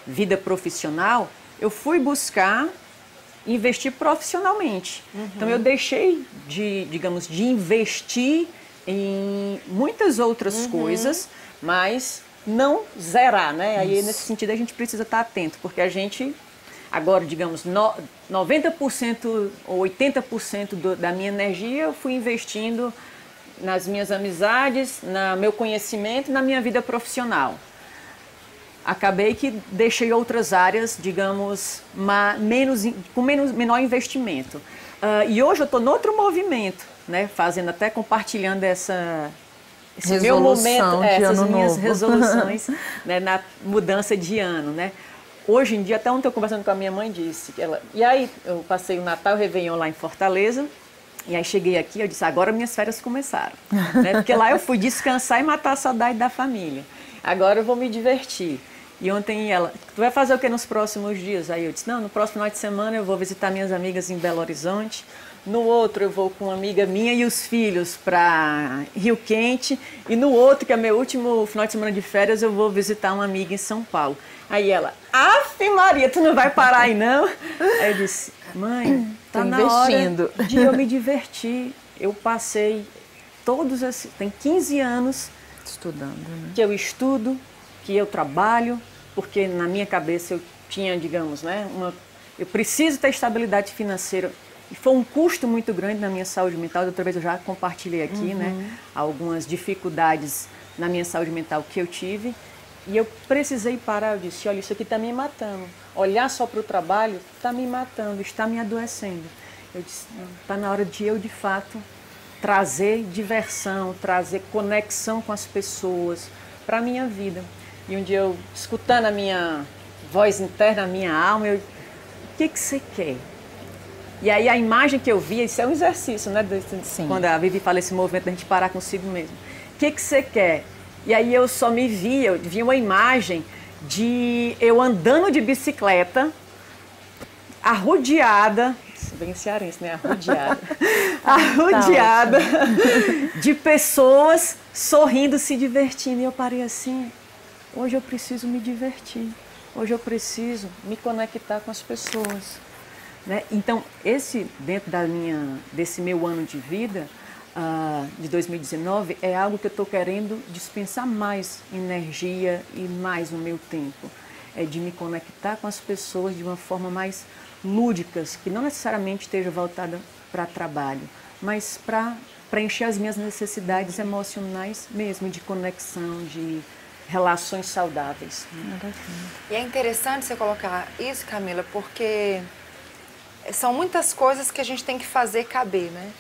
vida profissional, eu fui buscar investir profissionalmente. Então eu deixei de investir em muitas outras coisas, mas não zerar, né? Aí nesse sentido a gente precisa estar atento, porque a gente agora, 90% ou 80% da minha energia eu fui investindo nas minhas amizades, no meu conhecimento e na minha vida profissional. Acabei que deixei outras áreas, digamos, com menor investimento. E hoje eu estou em outro movimento, né? Compartilhando esse meu momento, essas minhas resoluções, né? Na mudança de ano, né? Hoje em dia, até ontem eu conversando com a minha mãe, disse que e aí eu passei o Natal e o Réveillon lá em Fortaleza, e aí cheguei aqui, eu disse, agora minhas férias começaram, né? Porque lá eu fui descansar e matar a saudade da família. Agora eu vou me divertir. E ontem ela, tu vai fazer o que nos próximos dias? Aí eu disse, não, no próximo final de semana eu vou visitar minhas amigas em Belo Horizonte. No outro eu vou com uma amiga minha e os filhos para Rio Quente. E no outro, que é meu último final de semana de férias, eu vou visitar uma amiga em São Paulo. Aí ela, Aff Maria, tu não vai parar aí não? Aí eu disse, mãe, tá na hora de eu me divertir. Eu passei tem 15 anos estudando, né? Que eu estudo, que eu trabalho, porque na minha cabeça eu tinha, digamos, né, eu preciso ter estabilidade financeira. E foi um custo muito grande na minha saúde mental. Outra vez eu já compartilhei aqui, né, algumas dificuldades na minha saúde mental que eu tive. E eu precisei parar, eu disse, olha, isso aqui está me matando. Olhar só para o trabalho está me matando, está me adoecendo. Eu disse, está na hora de eu, de fato, trazer diversão, trazer conexão com as pessoas para a minha vida. E um dia eu, escutando a minha voz interna, a minha alma, o que você quer? E aí a imagem que eu via, isso é um exercício, né? Sim. Quando a Vivi fala esse movimento da gente parar consigo mesmo. O que você quer? E aí eu só eu vi uma imagem de eu andando de bicicleta, arrodeada bem cearense, né? Arrodeada. Arrodeada de pessoas sorrindo, se divertindo. E eu parei assim, hoje eu preciso me divertir. Hoje eu preciso me conectar com as pessoas. Né? Então, dentro desse meu ano de vida, de 2019, é algo que eu estou querendo dispensar mais energia e mais o meu tempo. É de me conectar com as pessoas de uma forma mais lúdica, que não necessariamente esteja voltada para trabalho, mas para preencher as minhas necessidades emocionais mesmo, de conexão, de relações saudáveis. E é interessante você colocar isso, Camila, porque são muitas coisas que a gente tem que fazer caber, né?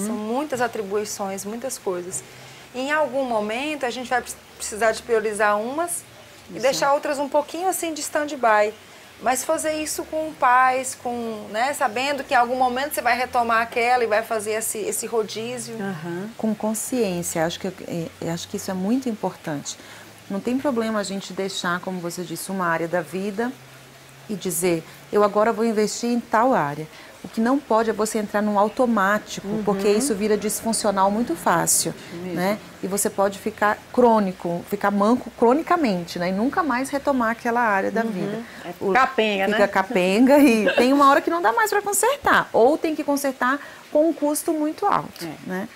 São muitas atribuições, muitas coisas. E em algum momento a gente vai precisar de priorizar umas e deixar outras um pouquinho assim de stand-by. Mas fazer isso com paz, né, sabendo que em algum momento você vai retomar aquela e vai fazer esse rodízio. Com consciência, acho que isso é muito importante. Não tem problema a gente deixar, como você disse, uma área da vida e dizer, eu agora vou investir em tal área. O que não pode é você entrar num automático, porque isso vira disfuncional muito fácil, né? E você pode ficar crônico, ficar manco cronicamente, né? E nunca mais retomar aquela área da vida. Capenga, né? Fica capenga e tem uma hora que não dá mais para consertar. Ou tem que consertar com um custo muito alto, né?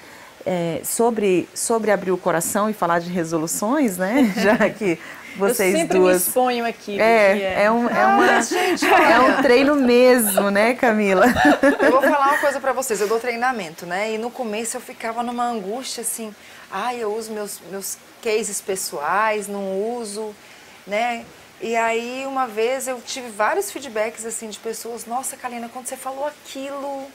Sobre abrir o coração e falar de resoluções, né? Já que vocês eu sempre duas... me exponho aqui. É um treino mesmo, né, Camila? Eu vou falar uma coisa pra vocês, eu dou treinamento, né? E no começo eu ficava numa angústia assim, eu uso meus cases pessoais, não uso, né? E aí uma vez eu tive vários feedbacks assim de pessoas, nossa, Kalina, quando você falou aquilo...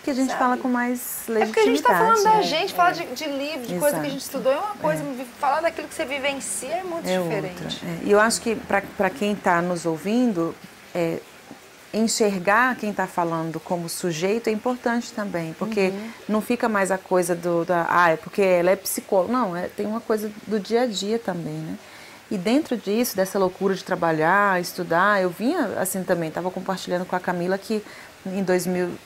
Que a gente fala com mais legitimidade. É porque a gente está falando da gente, falar de livro, de coisa que a gente estudou é uma coisa, falar daquilo que você vivencia é muito diferente. E eu acho que para quem está nos ouvindo, enxergar quem está falando como sujeito é importante também, porque não fica mais a coisa é porque ela é psicóloga. Não, tem uma coisa do dia a dia também, né? E dentro disso, dessa loucura de trabalhar, estudar, eu vinha assim também, estava compartilhando com a Camila que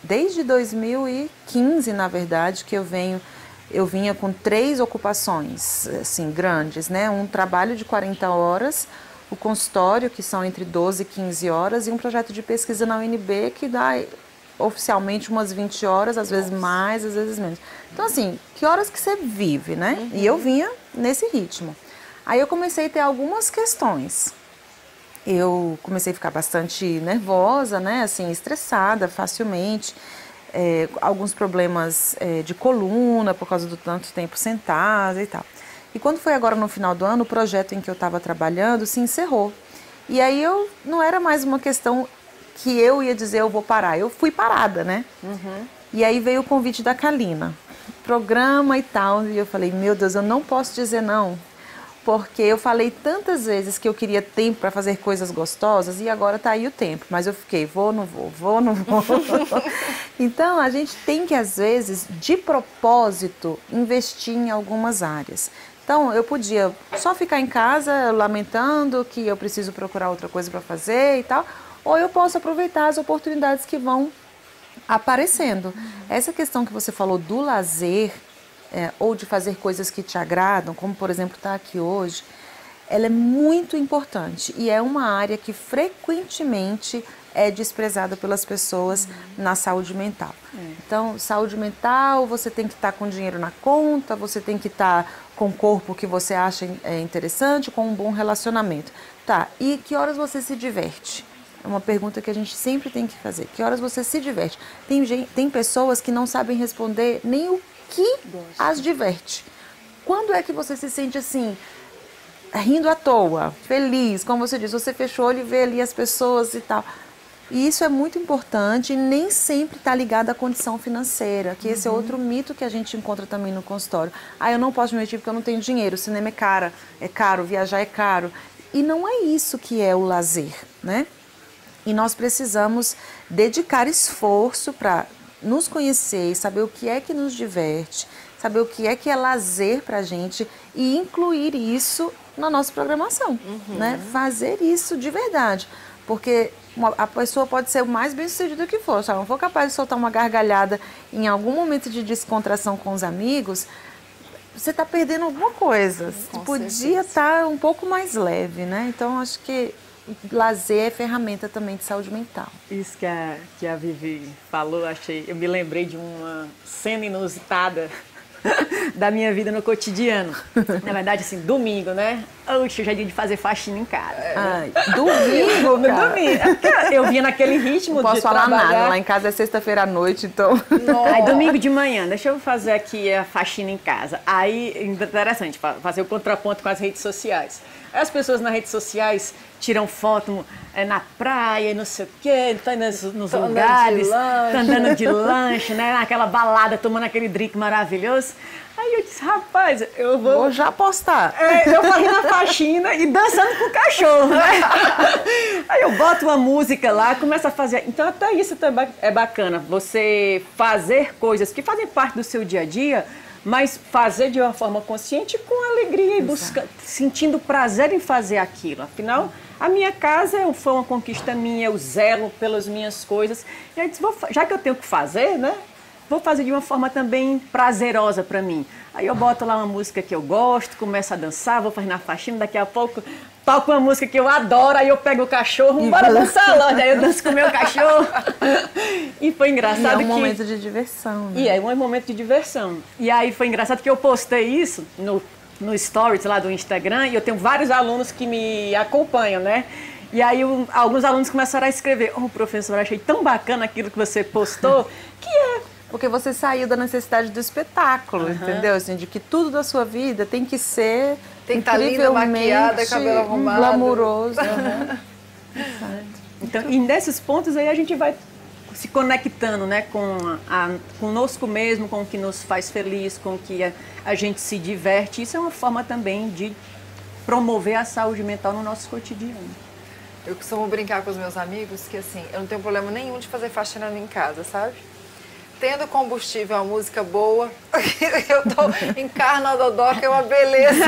desde 2015, na verdade, que eu vinha com 3 ocupações assim, grandes, né? Um trabalho de 40 horas, o consultório, que são entre 12 e 15 horas, e um projeto de pesquisa na UNB, que dá oficialmente umas 20 horas, às vezes mais, às vezes menos. Então, assim, que horas que você vive, né? E eu vinha nesse ritmo. Aí eu comecei a ter algumas questões. Eu comecei a ficar bastante nervosa, né, assim, estressada facilmente, alguns problemas de coluna por causa do tanto tempo sentada e tal. E quando foi agora no final do ano, o projeto em que eu estava trabalhando se encerrou. E aí não era mais uma questão que eu ia dizer eu vou parar, eu fui parada, né? E aí veio o convite da Kalina, programa e tal, e eu falei, meu Deus, eu não posso dizer não. Porque eu falei tantas vezes que eu queria tempo para fazer coisas gostosas e agora tá aí o tempo. Mas eu fiquei, vou, não vou. Então, a gente tem que, às vezes, de propósito, investir em algumas áreas. Então, eu podia só ficar em casa lamentando que eu preciso procurar outra coisa para fazer e tal. Ou eu posso aproveitar as oportunidades que vão aparecendo. Essa questão que você falou do lazer... ou de fazer coisas que te agradam, como por exemplo estar aqui hoje, ela é muito importante e é uma área que frequentemente é desprezada pelas pessoas na saúde mental. Então, saúde mental, você tem que estar com dinheiro na conta, você tem que estar com o corpo que você acha interessante, com um bom relacionamento. Tá, e que horas você se diverte? É uma pergunta que a gente sempre tem que fazer. Que horas você se diverte? Tem pessoas que não sabem responder nem o que as diverte. Quando é que você se sente assim, rindo à toa, feliz, como você diz, você fechou o olho e vê ali as pessoas e tal. E isso é muito importante e nem sempre está ligado à condição financeira, que esse é outro mito que a gente encontra também no consultório. Eu não posso me divertir porque eu não tenho dinheiro, o cinema é caro, viajar é caro. E não é isso que é o lazer, né? E nós precisamos dedicar esforço para nos conhecer, saber o que é que nos diverte, saber o que é lazer pra gente e incluir isso na nossa programação, né? Fazer isso de verdade. Porque a pessoa pode ser o mais bem-sucedido que for, se ela não for capaz de soltar uma gargalhada em algum momento de descontração com os amigos, você está perdendo alguma coisa. Você podia estar um pouco mais leve, né? Então, acho que lazer é ferramenta também de saúde mental. Isso que a Vivi falou, eu me lembrei de uma cena inusitada da minha vida no cotidiano. Na verdade, assim, domingo, né? Oxe, eu já ia de fazer faxina em casa. Ai, domingo, cara. Domingo. Eu vinha naquele ritmo não posso de falar trabalhar. Nada, lá em casa é sexta-feira à noite, então... Aí, domingo de manhã, deixa eu fazer aqui a faxina em casa. Aí, interessante, fazer o contraponto com as redes sociais. As pessoas nas redes sociais tiram foto na praia, não sei o quê, estão nos lugares, estão andando de lanche, né? Naquela balada, tomando aquele drink maravilhoso. Aí eu disse, rapaz, eu vou já postar. Eu fazendo a faxina e dançando com o cachorro, né? Aí eu boto uma música lá, começo a fazer. Então até isso é bacana, você fazer coisas que fazem parte do seu dia a dia, mas fazer de uma forma consciente, com alegria e sentindo prazer em fazer aquilo. Afinal, a minha casa foi uma conquista minha, eu zelo pelas minhas coisas. E aí, já que eu tenho que fazer, né? Vou fazer de uma forma também prazerosa para mim. Aí eu boto lá uma música que eu gosto, começo a dançar, vou fazendo a faxina, daqui a pouco toco uma música que eu adoro, aí eu pego o cachorro, bora dançar lá, aí eu danço com o meu cachorro. E foi engraçado que... é um momento de diversão, né? E é um momento de diversão. E aí foi engraçado que eu postei isso no Stories lá do Instagram, e eu tenho vários alunos que me acompanham, né? E aí alguns alunos começaram a escrever, professor, achei tão bacana aquilo que você postou, que porque você saiu da necessidade do espetáculo, entendeu? Assim, de que tudo da sua vida tem que ser tem que estar linda, maquiada, cabelo arrumado, glamouroso. Então, e nesses pontos aí a gente vai se conectando, né, conosco mesmo, com o que nos faz feliz, com o que a gente se diverte. Isso é uma forma também de promover a saúde mental no nosso cotidiano. Eu costumo brincar com os meus amigos que, assim, eu não tenho problema nenhum de fazer faxina em casa, sabe? Tendo combustível, uma música boa, eu tô encarno a dodó, que é uma beleza.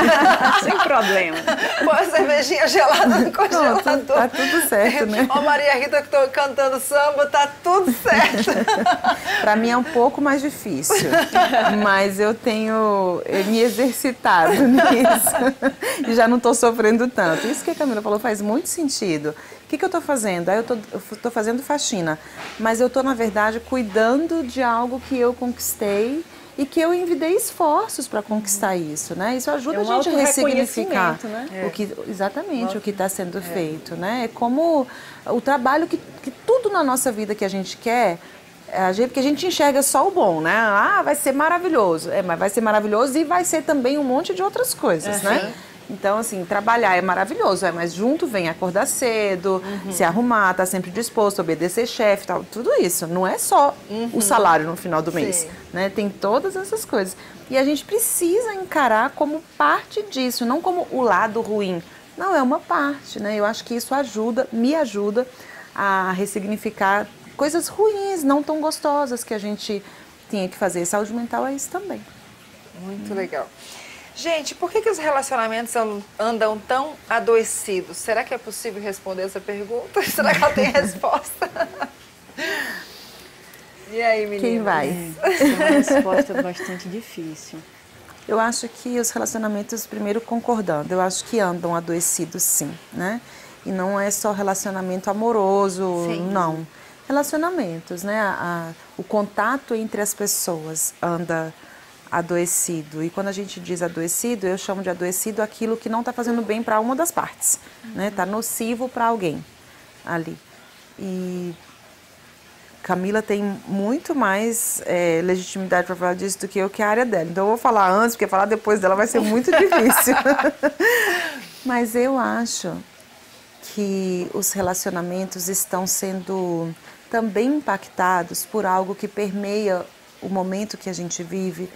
Sem problema. Põe a cervejinha gelada no congelador. Tá tudo certo, né? Ó, Maria Rita, que tô cantando samba, tá tudo certo. Pra mim é um pouco mais difícil, mas eu tenho me exercitado nisso e já não tô sofrendo tanto. Isso que a Camila falou faz muito sentido. O que eu estou fazendo? Eu estou fazendo faxina, mas eu estou, na verdade, cuidando de algo que eu conquistei e que eu envidei esforços para conquistar isso, né? Isso ajuda a gente a ressignificar, né? Exatamente o que está sendo feito, né? É como o trabalho que tudo na nossa vida que a gente quer, porque a gente enxerga só o bom, né? Ah, vai ser maravilhoso. Mas vai ser maravilhoso e vai ser também um monte de outras coisas, né? Então, assim, trabalhar é maravilhoso, mas junto vem acordar cedo, se arrumar, estar sempre disposto, obedecer chefe, tal, tudo isso. Não é só o salário no final do mês, né? Tem todas essas coisas. E a gente precisa encarar como parte disso, não como o lado ruim. Não, é uma parte, né? Eu acho que isso me ajuda a ressignificar coisas ruins, não tão gostosas que a gente tinha que fazer. Saúde mental é isso também. Muito legal. Gente, por que os relacionamentos andam tão adoecidos? Será que é possível responder essa pergunta? Será que ela tem resposta? E aí, menina? Quem vai? É uma resposta bastante difícil. Eu acho que os relacionamentos, primeiro concordando, eu acho que andam adoecidos sim, né? E não é só relacionamento amoroso, não. Relacionamentos, né? O contato entre as pessoas anda adoecido. E quando a gente diz adoecido, eu chamo de adoecido aquilo que não está fazendo bem para uma das partes, né? Está nocivo para alguém ali. E Camila tem muito mais legitimidade para falar disso do que eu, que é a área dela. Então eu vou falar antes, porque falar depois dela vai ser muito difícil. Mas eu acho que os relacionamentos estão sendo também impactados por algo que permeia o momento que a gente vive,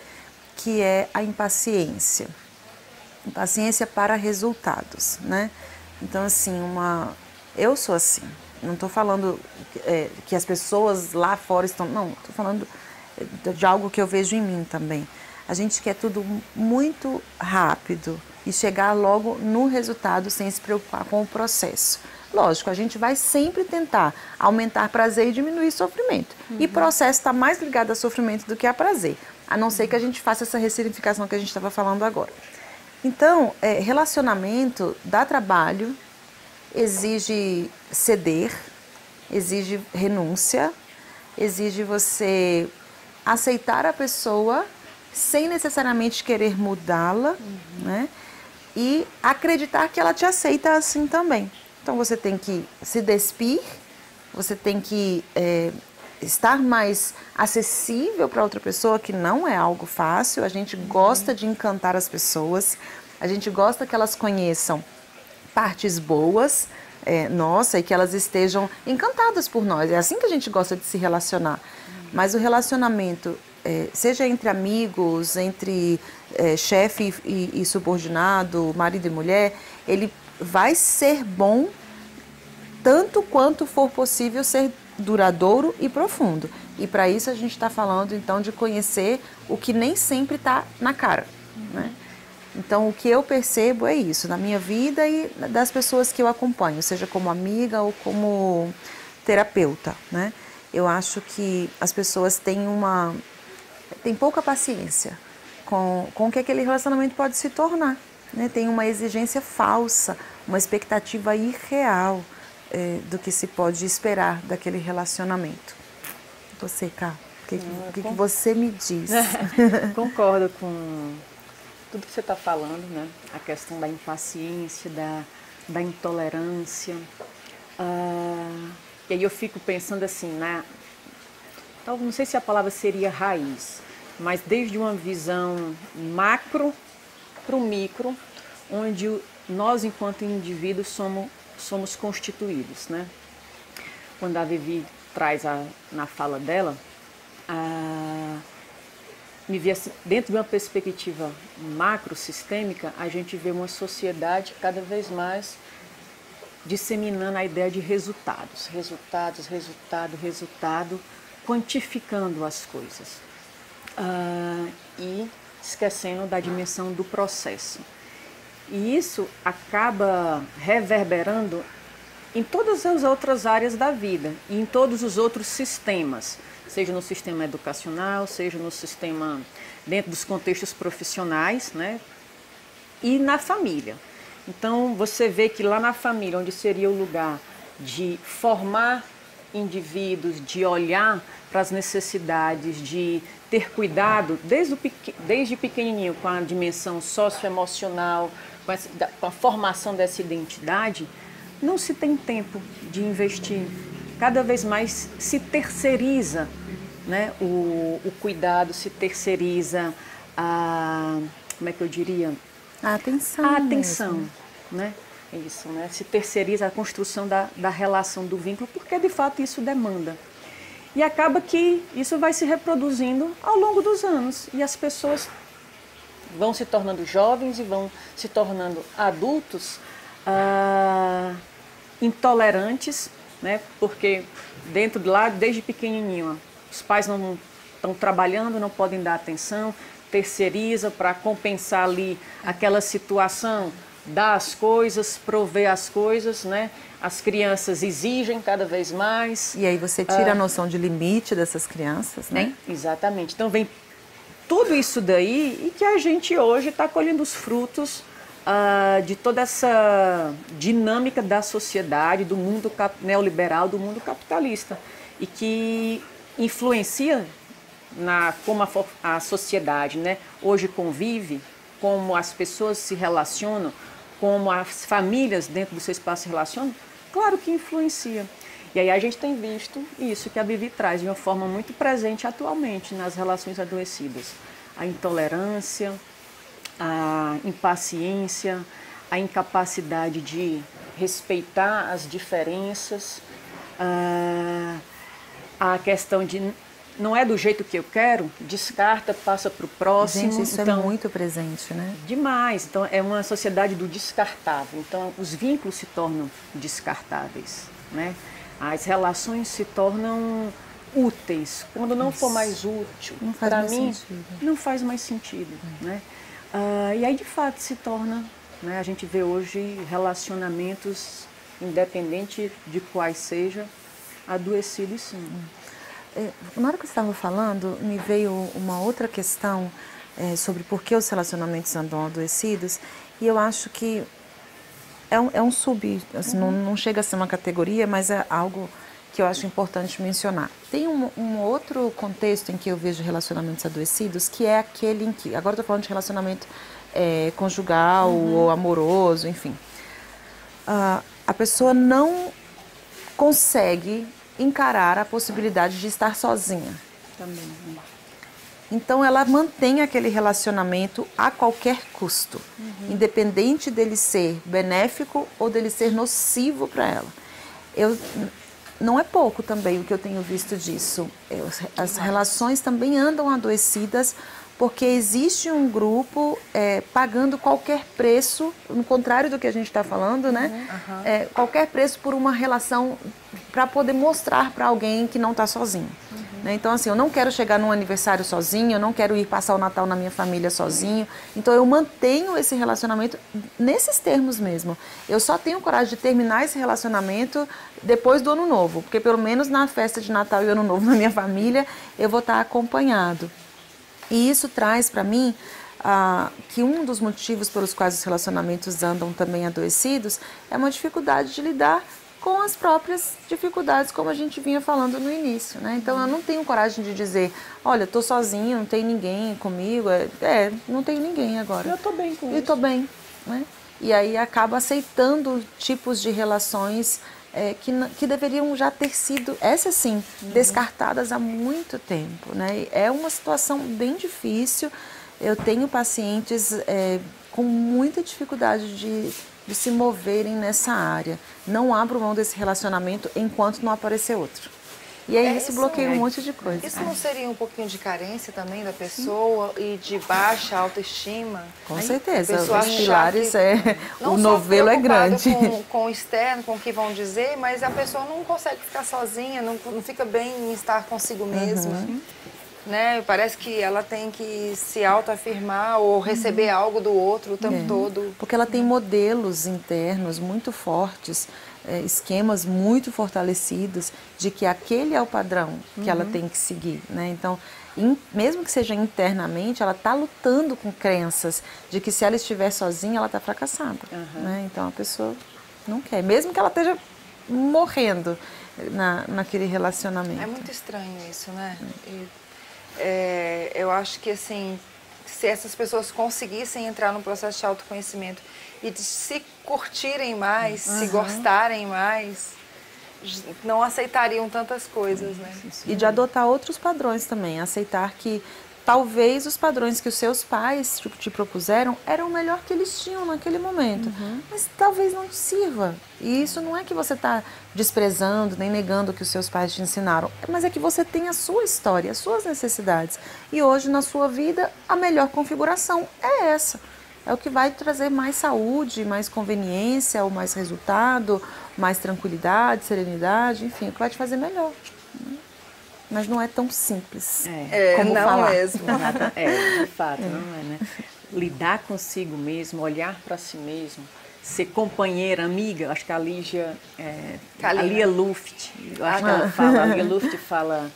que é a impaciência. Impaciência para resultados, né? Então, assim, eu sou assim. Não estou falando que as pessoas lá fora estão... Não, estou falando de algo que eu vejo em mim também. A gente quer tudo muito rápido e chegar logo no resultado sem se preocupar com o processo. Lógico, a gente vai sempre tentar aumentar prazer e diminuir sofrimento. E processo está mais ligado a sofrimento do que a prazer, a não ser que a gente faça essa ressignificação que a gente estava falando agora. Então, relacionamento dá trabalho, exige ceder, exige renúncia, exige você aceitar a pessoa sem necessariamente querer mudá-la, né? E acreditar que ela te aceita assim também. Então você tem que se despir, você tem que estar mais acessível para outra pessoa, que não é algo fácil. A gente gosta de encantar as pessoas, a gente gosta que elas conheçam partes boas, nossa, e que elas estejam encantadas por nós. É assim que a gente gosta de se relacionar. Mas o relacionamento, seja entre amigos, entre chefe e subordinado, marido e mulher, ele vai ser bom tanto quanto for possível ser duradouro e profundo. E para isso a gente está falando então de conhecer o que nem sempre está na cara, né? Então o que eu percebo é isso na minha vida e das pessoas que eu acompanho, seja como amiga ou como terapeuta, né? Eu acho que as pessoas têm pouca paciência com o que aquele relacionamento pode se tornar, né? Tem uma exigência falsa, uma expectativa irreal do que se pode esperar daquele relacionamento. Você, Cá, o que você me diz? Concordo com tudo que você está falando, né? A questão da impaciência, da intolerância. E aí eu fico pensando assim, né? Não sei se a palavra seria raiz, mas desde uma visão macro para o micro, onde nós, enquanto indivíduos, somos constituídos, né? Quando a Vivi traz na fala dela, me vê assim, dentro de uma perspectiva macro-sistêmica, a gente vê uma sociedade cada vez mais disseminando a ideia de resultados, quantificando as coisas e esquecendo da dimensão do processo. E isso acaba reverberando em todas as outras áreas da vida e em todos os outros sistemas, seja no sistema educacional, seja no sistema dentro dos contextos profissionais, né? E na família. Então você vê que lá na família, onde seria o lugar de formar indivíduos, de olhar para as necessidades, de ter cuidado desde pequenininho com a dimensão socioemocional, com a formação dessa identidade, não se tem tempo de investir. Cada vez mais se terceiriza, né, o cuidado, se terceiriza como é que eu diria? A atenção. A atenção, né? É isso, né? Se terceiriza a construção da relação do vínculo, porque de fato isso demanda. E acaba que isso vai se reproduzindo ao longo dos anos. E as pessoas vão se tornando jovens e vão se tornando adultos intolerantes, né? Porque dentro de lá, desde pequenininho, os pais não estão trabalhando, não podem dar atenção, terceiriza para compensar ali aquela situação, dar as coisas, prover as coisas, né? As crianças exigem cada vez mais. E aí você tira a noção de limite dessas crianças, né? Exatamente. Então vem tudo isso daí e que a gente hoje está colhendo os frutos de toda essa dinâmica da sociedade, do mundo neoliberal, do mundo capitalista. E que influencia como a sociedade, né, hoje convive, como as pessoas se relacionam, como as famílias dentro do seu espaço se relacionam, claro que influencia. E aí a gente tem visto isso que a Vivi traz de uma forma muito presente atualmente nas relações adoecidas. A intolerância, a impaciência, a incapacidade de respeitar as diferenças, a questão de não é do jeito que eu quero, descarta, passa para o próximo. Gente, isso então, é muito presente, né? Demais. Então, é uma sociedade do descartável. Então, os vínculos se tornam descartáveis, né? As relações se tornam úteis. Quando não for mais útil, para mim, não faz mais sentido, né? E aí, de fato, se torna, né? A gente vê hoje relacionamentos independente de quais seja, adoecidos sim. Na hora que você estava falando, me veio uma outra questão sobre por que os relacionamentos andam adoecidos, e eu acho que é um sub, assim, não chega a ser uma categoria, mas é algo que eu acho importante mencionar. Tem um outro contexto em que eu vejo relacionamentos adoecidos, que é aquele em que, agora estou falando de relacionamento conjugal ou amoroso, enfim. A pessoa não consegue encarar a possibilidade de estar sozinha. Também. Então ela mantém aquele relacionamento a qualquer custo, independente dele ser benéfico ou dele ser nocivo para ela. Não é pouco também o que eu tenho visto disso. As relações também andam adoecidas porque existe um grupo pagando qualquer preço, no contrário do que a gente está falando, né? Qualquer preço por uma relação para poder mostrar para alguém que não está sozinho. Né? Então, assim, eu não quero chegar num aniversário sozinho, eu não quero ir passar o Natal na minha família sozinho. Então, eu mantenho esse relacionamento nesses termos mesmo. Eu só tenho coragem de terminar esse relacionamento depois do Ano Novo, porque pelo menos na festa de Natal e Ano Novo na minha família, eu vou estar acompanhado. E isso traz para mim que um dos motivos pelos quais os relacionamentos andam também adoecidos é uma dificuldade de lidar com as próprias dificuldades, como a gente vinha falando no início, né? Então, eu não tenho coragem de dizer, olha, estou sozinho, não tem ninguém comigo, não tem ninguém agora. Eu estou bem com isso. Eu estou bem, né? E aí acaba aceitando tipos de relações que deveriam já ter sido, essas sim, descartadas há muito tempo, né? É uma situação bem difícil. Eu tenho pacientes com muita dificuldade de se moverem nessa área. Não abro mão desse relacionamento enquanto não aparecer outro. E aí isso bloqueia um monte de coisa. Isso não seria um pouquinho de carência também da pessoa e de baixa autoestima? Com certeza. Os pilares o novelo é grande. Com o externo, com o que vão dizer, mas a pessoa não consegue ficar sozinha, não fica bem em estar consigo mesma. Né? Parece que ela tem que se autoafirmar ou receber algo do outro o tempo todo. Porque ela tem modelos internos muito fortes, esquemas muito fortalecidos de que aquele é o padrão que ela tem que seguir. Né? Então, mesmo que seja internamente, ela está lutando com crenças de que se ela estiver sozinha, ela está fracassada. Né? Então, a pessoa não quer, mesmo que ela esteja morrendo naquele relacionamento. É muito estranho isso, né? Eu acho que, assim, se essas pessoas conseguissem entrar no processo de autoconhecimento e de se curtirem mais, se gostarem mais, não aceitariam tantas coisas, né? E de adotar outros padrões também, aceitar que talvez os padrões que os seus pais te propuseram eram o melhor que eles tinham naquele momento, mas talvez não te sirva. E isso não é que você está desprezando, nem negando o que os seus pais te ensinaram, mas é que você tem a sua história, as suas necessidades. E hoje, na sua vida, a melhor configuração é essa. É o que vai trazer mais saúde, mais conveniência, ou mais resultado, mais tranquilidade, serenidade, enfim, o que vai te fazer melhor. Mas não é tão simples como não falar. Mesmo. De fato, não é, né? Lidar consigo mesmo, olhar para si mesmo, ser companheira, amiga. Acho que a Lígia, a Lia Luft, eu acho que ela fala, a Lia Luft fala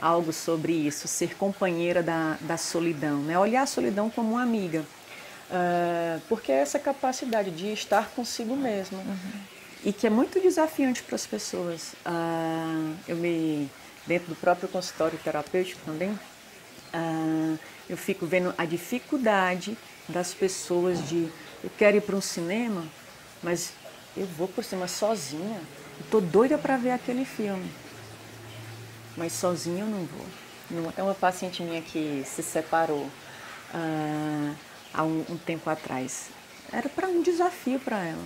algo sobre isso, ser companheira da solidão, né? Olhar a solidão como uma amiga, porque é essa capacidade de estar consigo mesmo e que é muito desafiante para as pessoas. Dentro do próprio consultório terapêutico também, eu fico vendo a dificuldade das pessoas eu quero ir para um cinema, mas eu vou para o cinema sozinha, estou doida para ver aquele filme, mas sozinha eu não vou. É uma paciente minha que se separou há um tempo atrás. Era para um desafio para ela.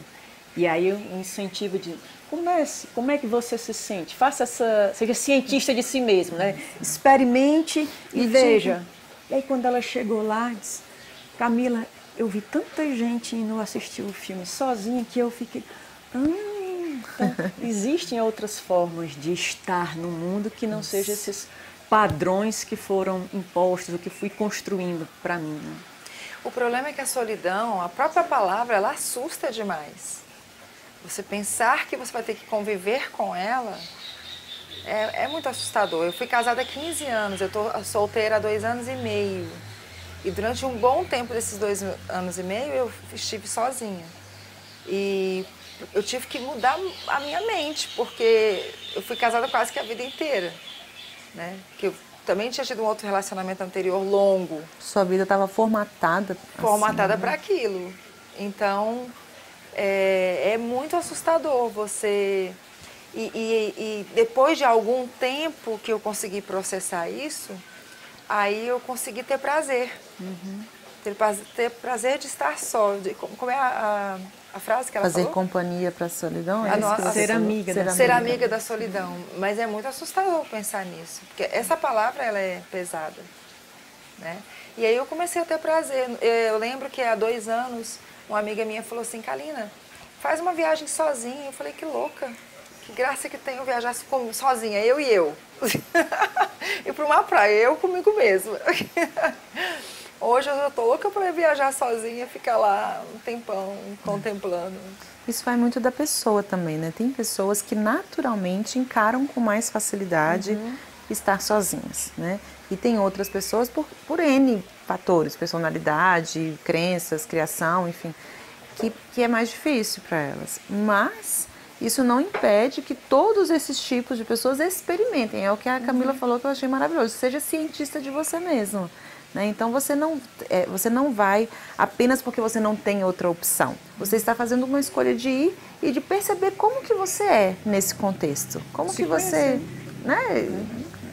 E aí um incentivo de comece, como é que você se sente? Seja cientista de si mesmo, né? Experimente e veja. E aí quando ela chegou lá, disse, Camila, eu vi tanta gente indo assistir o filme sozinha que eu fiquei, então, existem outras formas de estar no mundo que não sejam esses padrões que foram impostos, o que fui construindo para mim. Né? O problema é que a solidão, a própria palavra, ela assusta demais. você pensar que você vai ter que conviver com ela, é muito assustador. Eu fui casada há 15 anos, eu tô solteira há 2 anos e meio. E durante um bom tempo desses 2 anos e meio, eu estive sozinha. E eu tive que mudar a minha mente, porque eu fui casada quase que a vida inteira, né? Porque eu também tinha tido um outro relacionamento anterior longo. Sua vida estava formatada. Formatada assim, para aquilo. Então, é muito assustador você... E depois de algum tempo que eu consegui processar isso, aí eu consegui ter prazer. Ter prazer de estar só. Como é a frase que ela Fazer falou? companhia para a solidão? Ser amiga da Ser amiga da solidão. Mas é muito assustador pensar nisso. Porque essa palavra, ela é pesada. Né? E aí eu comecei a ter prazer. Eu lembro que há 2 anos, uma amiga minha falou assim, Kalina, faz uma viagem sozinha. Eu falei, que louca. Que graça que tem eu viajar sozinha, eu e eu. Ir para uma praia, eu comigo mesma. Hoje eu tô louca para viajar sozinha, ficar lá um tempão contemplando. Isso vai muito da pessoa também, né? Tem pessoas que naturalmente encaram com mais facilidade estar sozinhas, né? E tem outras pessoas por N fatores, personalidade, crenças, criação, enfim, que é mais difícil para elas. Mas isso não impede que todos esses tipos de pessoas experimentem. É o que a Camila falou que eu achei maravilhoso. Seja cientista de você mesmo. Né? Então você não vai apenas porque você não tem outra opção. Você está fazendo uma escolha de ir e de perceber como que você é nesse contexto. Como que você... Né?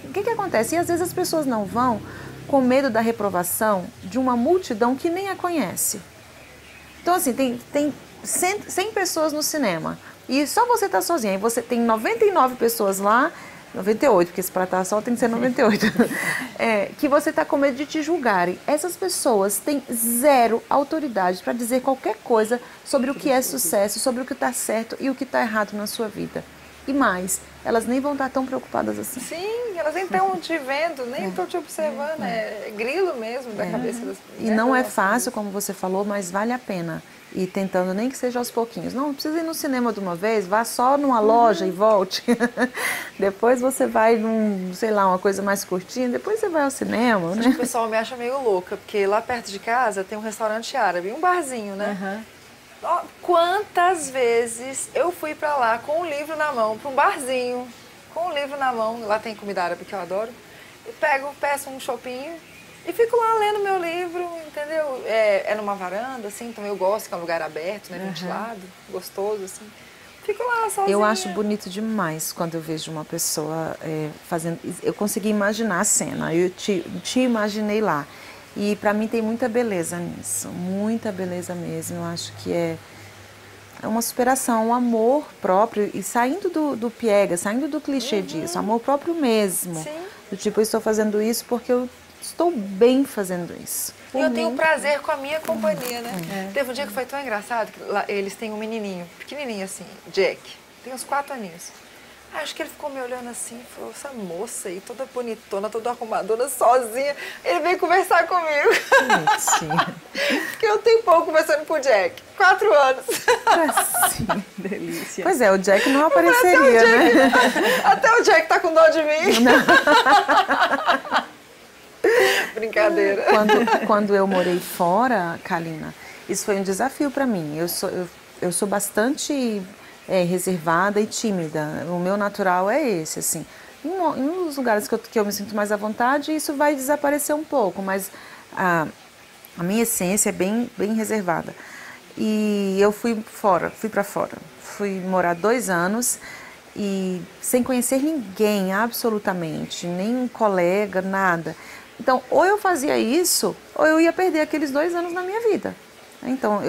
O que acontece? E às vezes as pessoas não vão com medo da reprovação de uma multidão que nem a conhece. Então assim, tem 100 pessoas no cinema. E só você está sozinha. E você tem 99 pessoas lá, 98, porque se para estar só tem que ser 98. Que você está com medo de te julgarem. Essas pessoas têm zero autoridade para dizer qualquer coisa sobre o que é sucesso, sobre o que está certo e o que está errado na sua vida. E mais, elas nem vão estar tão preocupadas assim. Sim, elas nem estão te vendo, nem estão te observando. É grilo mesmo da cabeça das pessoas. E não é fácil, como você falou, mas vale a pena. E tentando, nem que seja aos pouquinhos. Não precisa ir no cinema de uma vez, vá só numa loja e volte. Depois você vai num, sei lá, uma coisa mais curtinha, depois você vai ao cinema, né? Acho que o pessoal me acha meio louca, porque lá perto de casa tem um restaurante árabe, um barzinho, né? Quantas vezes eu fui pra lá com um livro na mão, pra um barzinho, com um livro na mão, lá tem comida árabe que eu adoro, e peço um chopinho e fico lá lendo meu livro, entendeu? É numa varanda, assim, então eu gosto que é um lugar aberto, né, ventilado, gostoso, assim. Fico lá sozinha. Eu acho bonito demais quando eu vejo uma pessoa fazendo... Eu consegui imaginar a cena, eu te imaginei lá. E para mim tem muita beleza nisso, muita beleza mesmo. Eu acho que é uma superação, um amor próprio e saindo do piega, saindo do clichê disso, amor próprio mesmo. Sim. Do tipo, eu estou fazendo isso porque eu estou bem fazendo isso. E eu tenho prazer com a minha companhia, né? Teve um dia que foi tão engraçado que lá, eles têm um menininho, pequenininho assim, Jack, tem uns 4 aninhos. Acho que ele ficou me olhando assim e falou, essa moça aí, toda bonitona, toda arrumadona, sozinha. Ele veio conversar comigo. Porque eu tenho pouco conversando com o Jack. 4 anos. Sim, delícia. Pois é, o Jack não apareceria, né? Até o Jack tá com dó de mim. Brincadeira. Quando eu morei fora, Kalina, isso foi um desafio para mim. Eu sou bastante... reservada e tímida. O meu natural é esse, assim. Em uns lugares que eu me sinto mais à vontade, isso vai desaparecer um pouco, mas a minha essência é bem reservada. E eu fui para fora. Fui morar 2 anos e sem conhecer ninguém, absolutamente, nem um colega, nada. Então, ou eu fazia isso, ou eu ia perder aqueles 2 anos na minha vida. Então,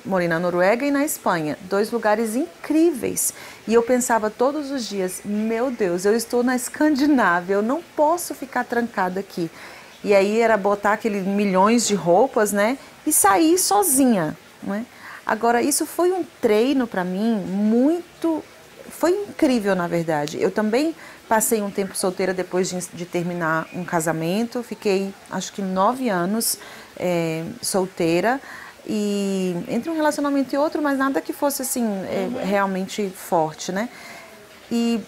morei na Noruega e na Espanha, 2 lugares incríveis. E eu pensava todos os dias, meu Deus, eu estou na Escandinávia, eu não posso ficar trancada aqui. E aí era botar aqueles milhões de roupas, né? E sair sozinha, né? Agora, isso foi um treino para mim foi incrível, na verdade. Eu também passei um tempo solteira depois de terminar um casamento, fiquei acho que 9 anos solteira. E entre um relacionamento e outro, mas nada que fosse assim, realmente forte, né? E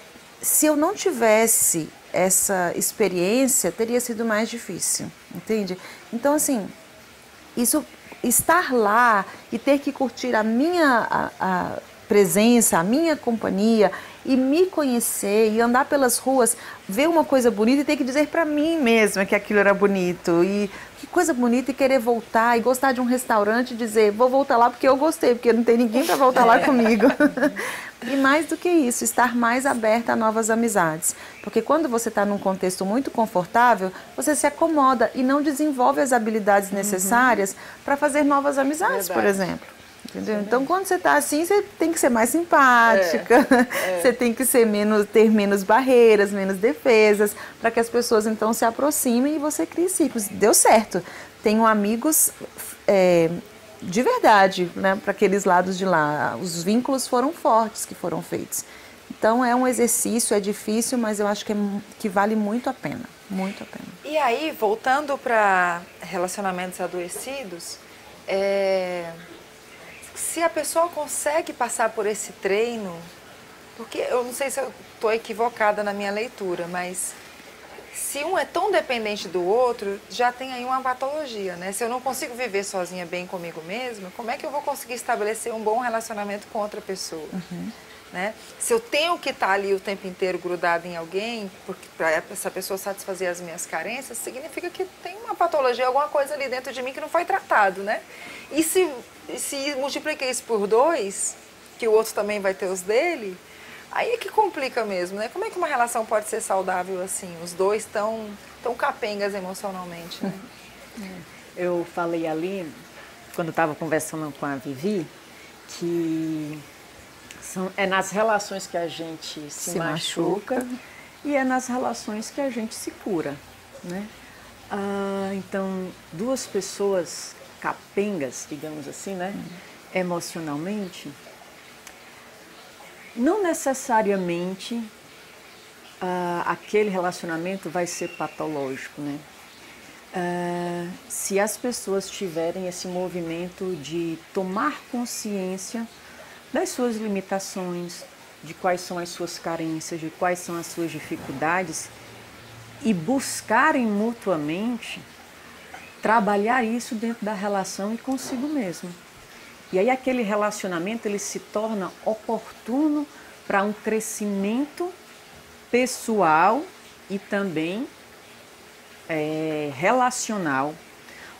se eu não tivesse essa experiência, teria sido mais difícil, entende? Então, assim, isso, estar lá e ter que curtir a minha a presença, a minha companhia e me conhecer e andar pelas ruas, ver uma coisa bonita e ter que dizer para mim mesma que aquilo era bonito e que coisa bonita e querer voltar e gostar de um restaurante e dizer vou voltar lá porque eu gostei, porque não tem ninguém para voltar lá comigo. E mais do que isso, estar mais aberta a novas amizades. Porque quando você está num contexto muito confortável, você se acomoda e não desenvolve as habilidades necessárias para fazer novas amizades, por exemplo. Entendeu? Então, quando você está assim, você tem que ser mais simpática, você tem que ser ter menos barreiras, menos defesas, para que as pessoas então se aproximem e você crie ciclos. Deu certo. Tenho amigos de verdade, né, para aqueles lados de lá. Os vínculos foram fortes que foram feitos. Então, é um exercício, é difícil, mas eu acho que vale muito a pena. Muito a pena. E aí, voltando para relacionamentos adoecidos, se a pessoa consegue passar por esse treino, porque eu não sei se eu estou equivocada na minha leitura, mas se um é tão dependente do outro, já tem aí uma patologia, né? Se eu não consigo viver sozinha bem comigo mesma, como é que eu vou conseguir estabelecer um bom relacionamento com outra pessoa? Né? Se eu tenho que estar ali o tempo inteiro grudado em alguém, para essa pessoa satisfazer as minhas carências, significa que tem uma patologia, alguma coisa ali dentro de mim que não foi tratado, né? E se multiplica isso por 2, que o outro também vai ter os dele, aí é que complica mesmo, né? Como é que uma relação pode ser saudável assim? Os dois tão capengas emocionalmente, né? Eu falei ali, quando estava conversando com a Vivi, que é nas relações que a gente se machuca e é nas relações que a gente se cura, né? Então, duas pessoas capengas, digamos assim, né? Emocionalmente, não necessariamente aquele relacionamento vai ser patológico, né? Se as pessoas tiverem esse movimento de tomar consciência das suas limitações, de quais são as suas carências, de quais são as suas dificuldades e buscarem mutuamente trabalhar isso dentro da relação e consigo mesmo. E aí aquele relacionamento ele se torna oportuno para um crescimento pessoal e também relacional,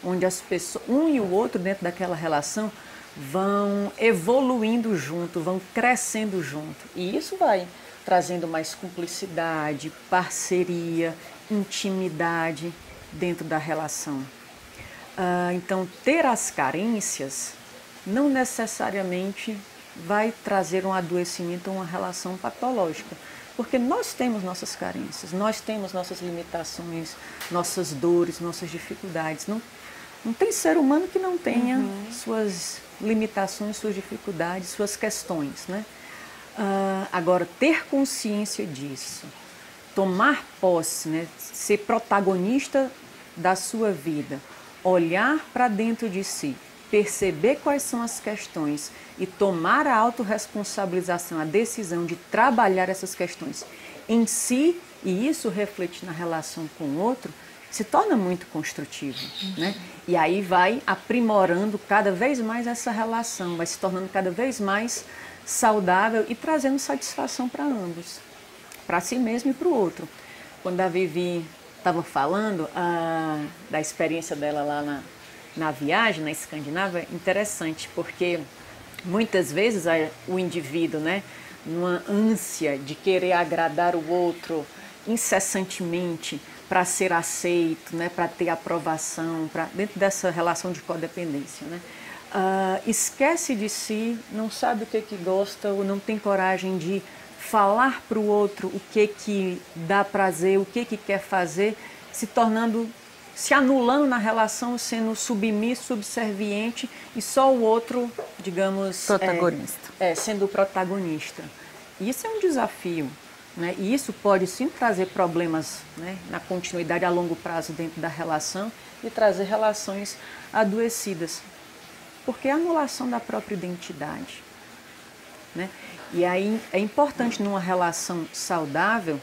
onde as pessoas, um e o outro dentro daquela relação vão evoluindo junto, vão crescendo junto. E isso vai trazendo mais cumplicidade, parceria, intimidade dentro da relação. Então, ter as carências não necessariamente vai trazer um adoecimento ou uma relação patológica, porque nós temos nossas carências, nós temos nossas limitações, nossas dores, nossas dificuldades. Não tem ser humano que não tenha suas limitações, suas dificuldades, suas questões, né? Agora, ter consciência disso, tomar posse, né? Ser protagonista da sua vida, olhar para dentro de si, perceber quais são as questões e tomar a autorresponsabilização, a decisão de trabalhar essas questões em si e isso refletir na relação com o outro, se torna muito construtivo, né? E aí vai aprimorando cada vez mais essa relação, vai se tornando cada vez mais saudável e trazendo satisfação para ambos, para si mesmo e para o outro. Quando a Vivi estava falando da experiência dela lá na viagem, na Escandinávia, interessante, porque muitas vezes o indivíduo, né, numa ânsia de querer agradar o outro incessantemente para ser aceito, né, para ter aprovação, dentro dessa relação de codependência, né, esquece de si, não sabe o que gosta ou não tem coragem de falar para o outro o que dá prazer, o que quer fazer, se anulando na relação, sendo submisso, subserviente e só o outro, digamos, protagonista. Sendo o protagonista. Isso é um desafio, né? E isso pode sim trazer problemas, né, na continuidade a longo prazo dentro da relação e trazer relações adoecidas. porque é a anulação da própria identidade, né? E aí é importante numa relação saudável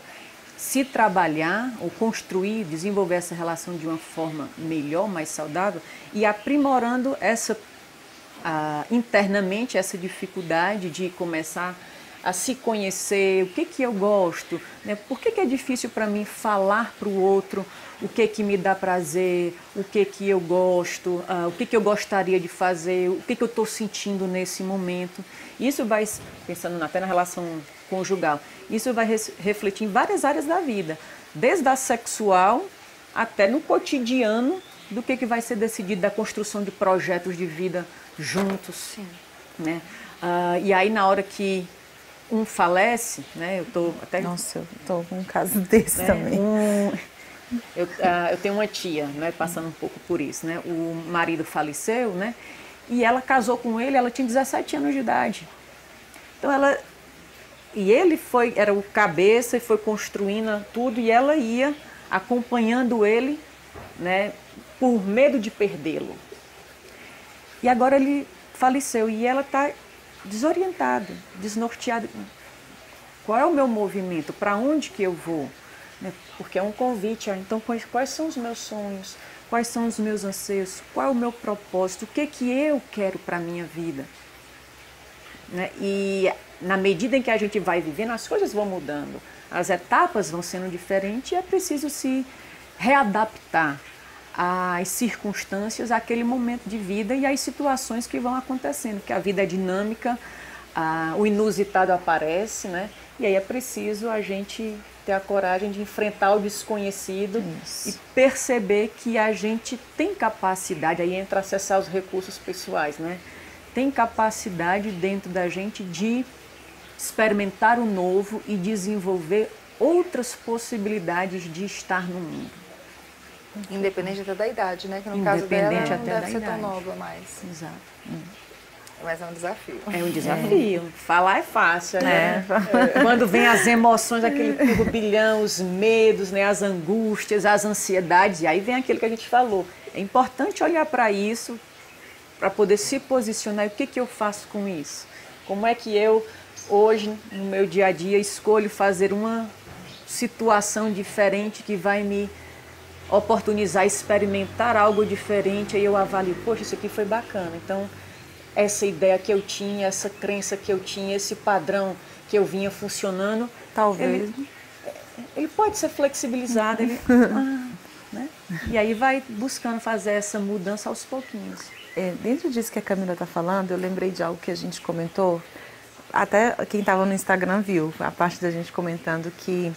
se trabalhar ou construir, desenvolver essa relação de uma forma melhor, mais saudável e aprimorando internamente essa dificuldade de começar a se conhecer, o que eu gosto, né? Por que é difícil para mim falar para o outro o que me dá prazer, o que eu gosto, o que eu gostaria de fazer, o que eu estou sentindo nesse momento. Isso vai, pensando até na relação conjugal, isso vai refletir em várias áreas da vida, desde a sexual até no cotidiano do que vai ser decidido, da construção de projetos de vida juntos. Sim. Né? E aí na hora que um falece, né? Eu tô até... Nossa, eu tô com um caso desse também. Eu tenho uma tia, né, passando um pouco por isso, né? O marido faleceu, né? E ela casou com ele, ela tinha 17 anos de idade. Então e ele era o cabeça e foi construindo tudo e ela ia acompanhando ele, né, por medo de perdê-lo. E agora ele faleceu e ela está desorientada, desnorteada. Qual é o meu movimento? Para onde que eu vou? Porque é um convite. Então, quais são os meus sonhos? Quais são os meus anseios? Qual é o meu propósito? O que eu quero para a minha vida? Né? E na medida em que a gente vai vivendo, as coisas vão mudando. As etapas vão sendo diferentes e é preciso se readaptar às circunstâncias, àquele momento de vida e às situações que vão acontecendo. Porque a vida é dinâmica, o inusitado aparece, né? E aí é preciso a gente ter a coragem de enfrentar o desconhecido. Isso. E perceber que a gente tem capacidade, aí entra acessar os recursos pessoais, né? Tem capacidade dentro da gente de experimentar o novo e desenvolver outras possibilidades de estar no mundo. Independente até da idade, né? Que no caso dela não deve ser tão nova mais. Exato. Mas é um desafio. É um desafio. Falar é fácil, né? Quando vem as emoções, aquele turbilhão, os medos, né? As angústias, as ansiedades, e aí vem aquilo que a gente falou. É importante olhar para isso, para poder se posicionar. E o que eu faço com isso? Como é que eu, hoje, no meu dia a dia, escolho fazer uma situação diferente que vai me oportunizar, experimentar algo diferente, aí eu avalio, poxa, isso aqui foi bacana. Então, essa ideia que eu tinha, essa crença que eu tinha, esse padrão que eu vinha funcionando, talvez ele pode ser flexibilizado, né? E aí vai buscando fazer essa mudança aos pouquinhos. Dentro disso que a Camila está falando, eu lembrei de algo que a gente comentou, até quem estava no Instagram viu, a parte da gente comentando que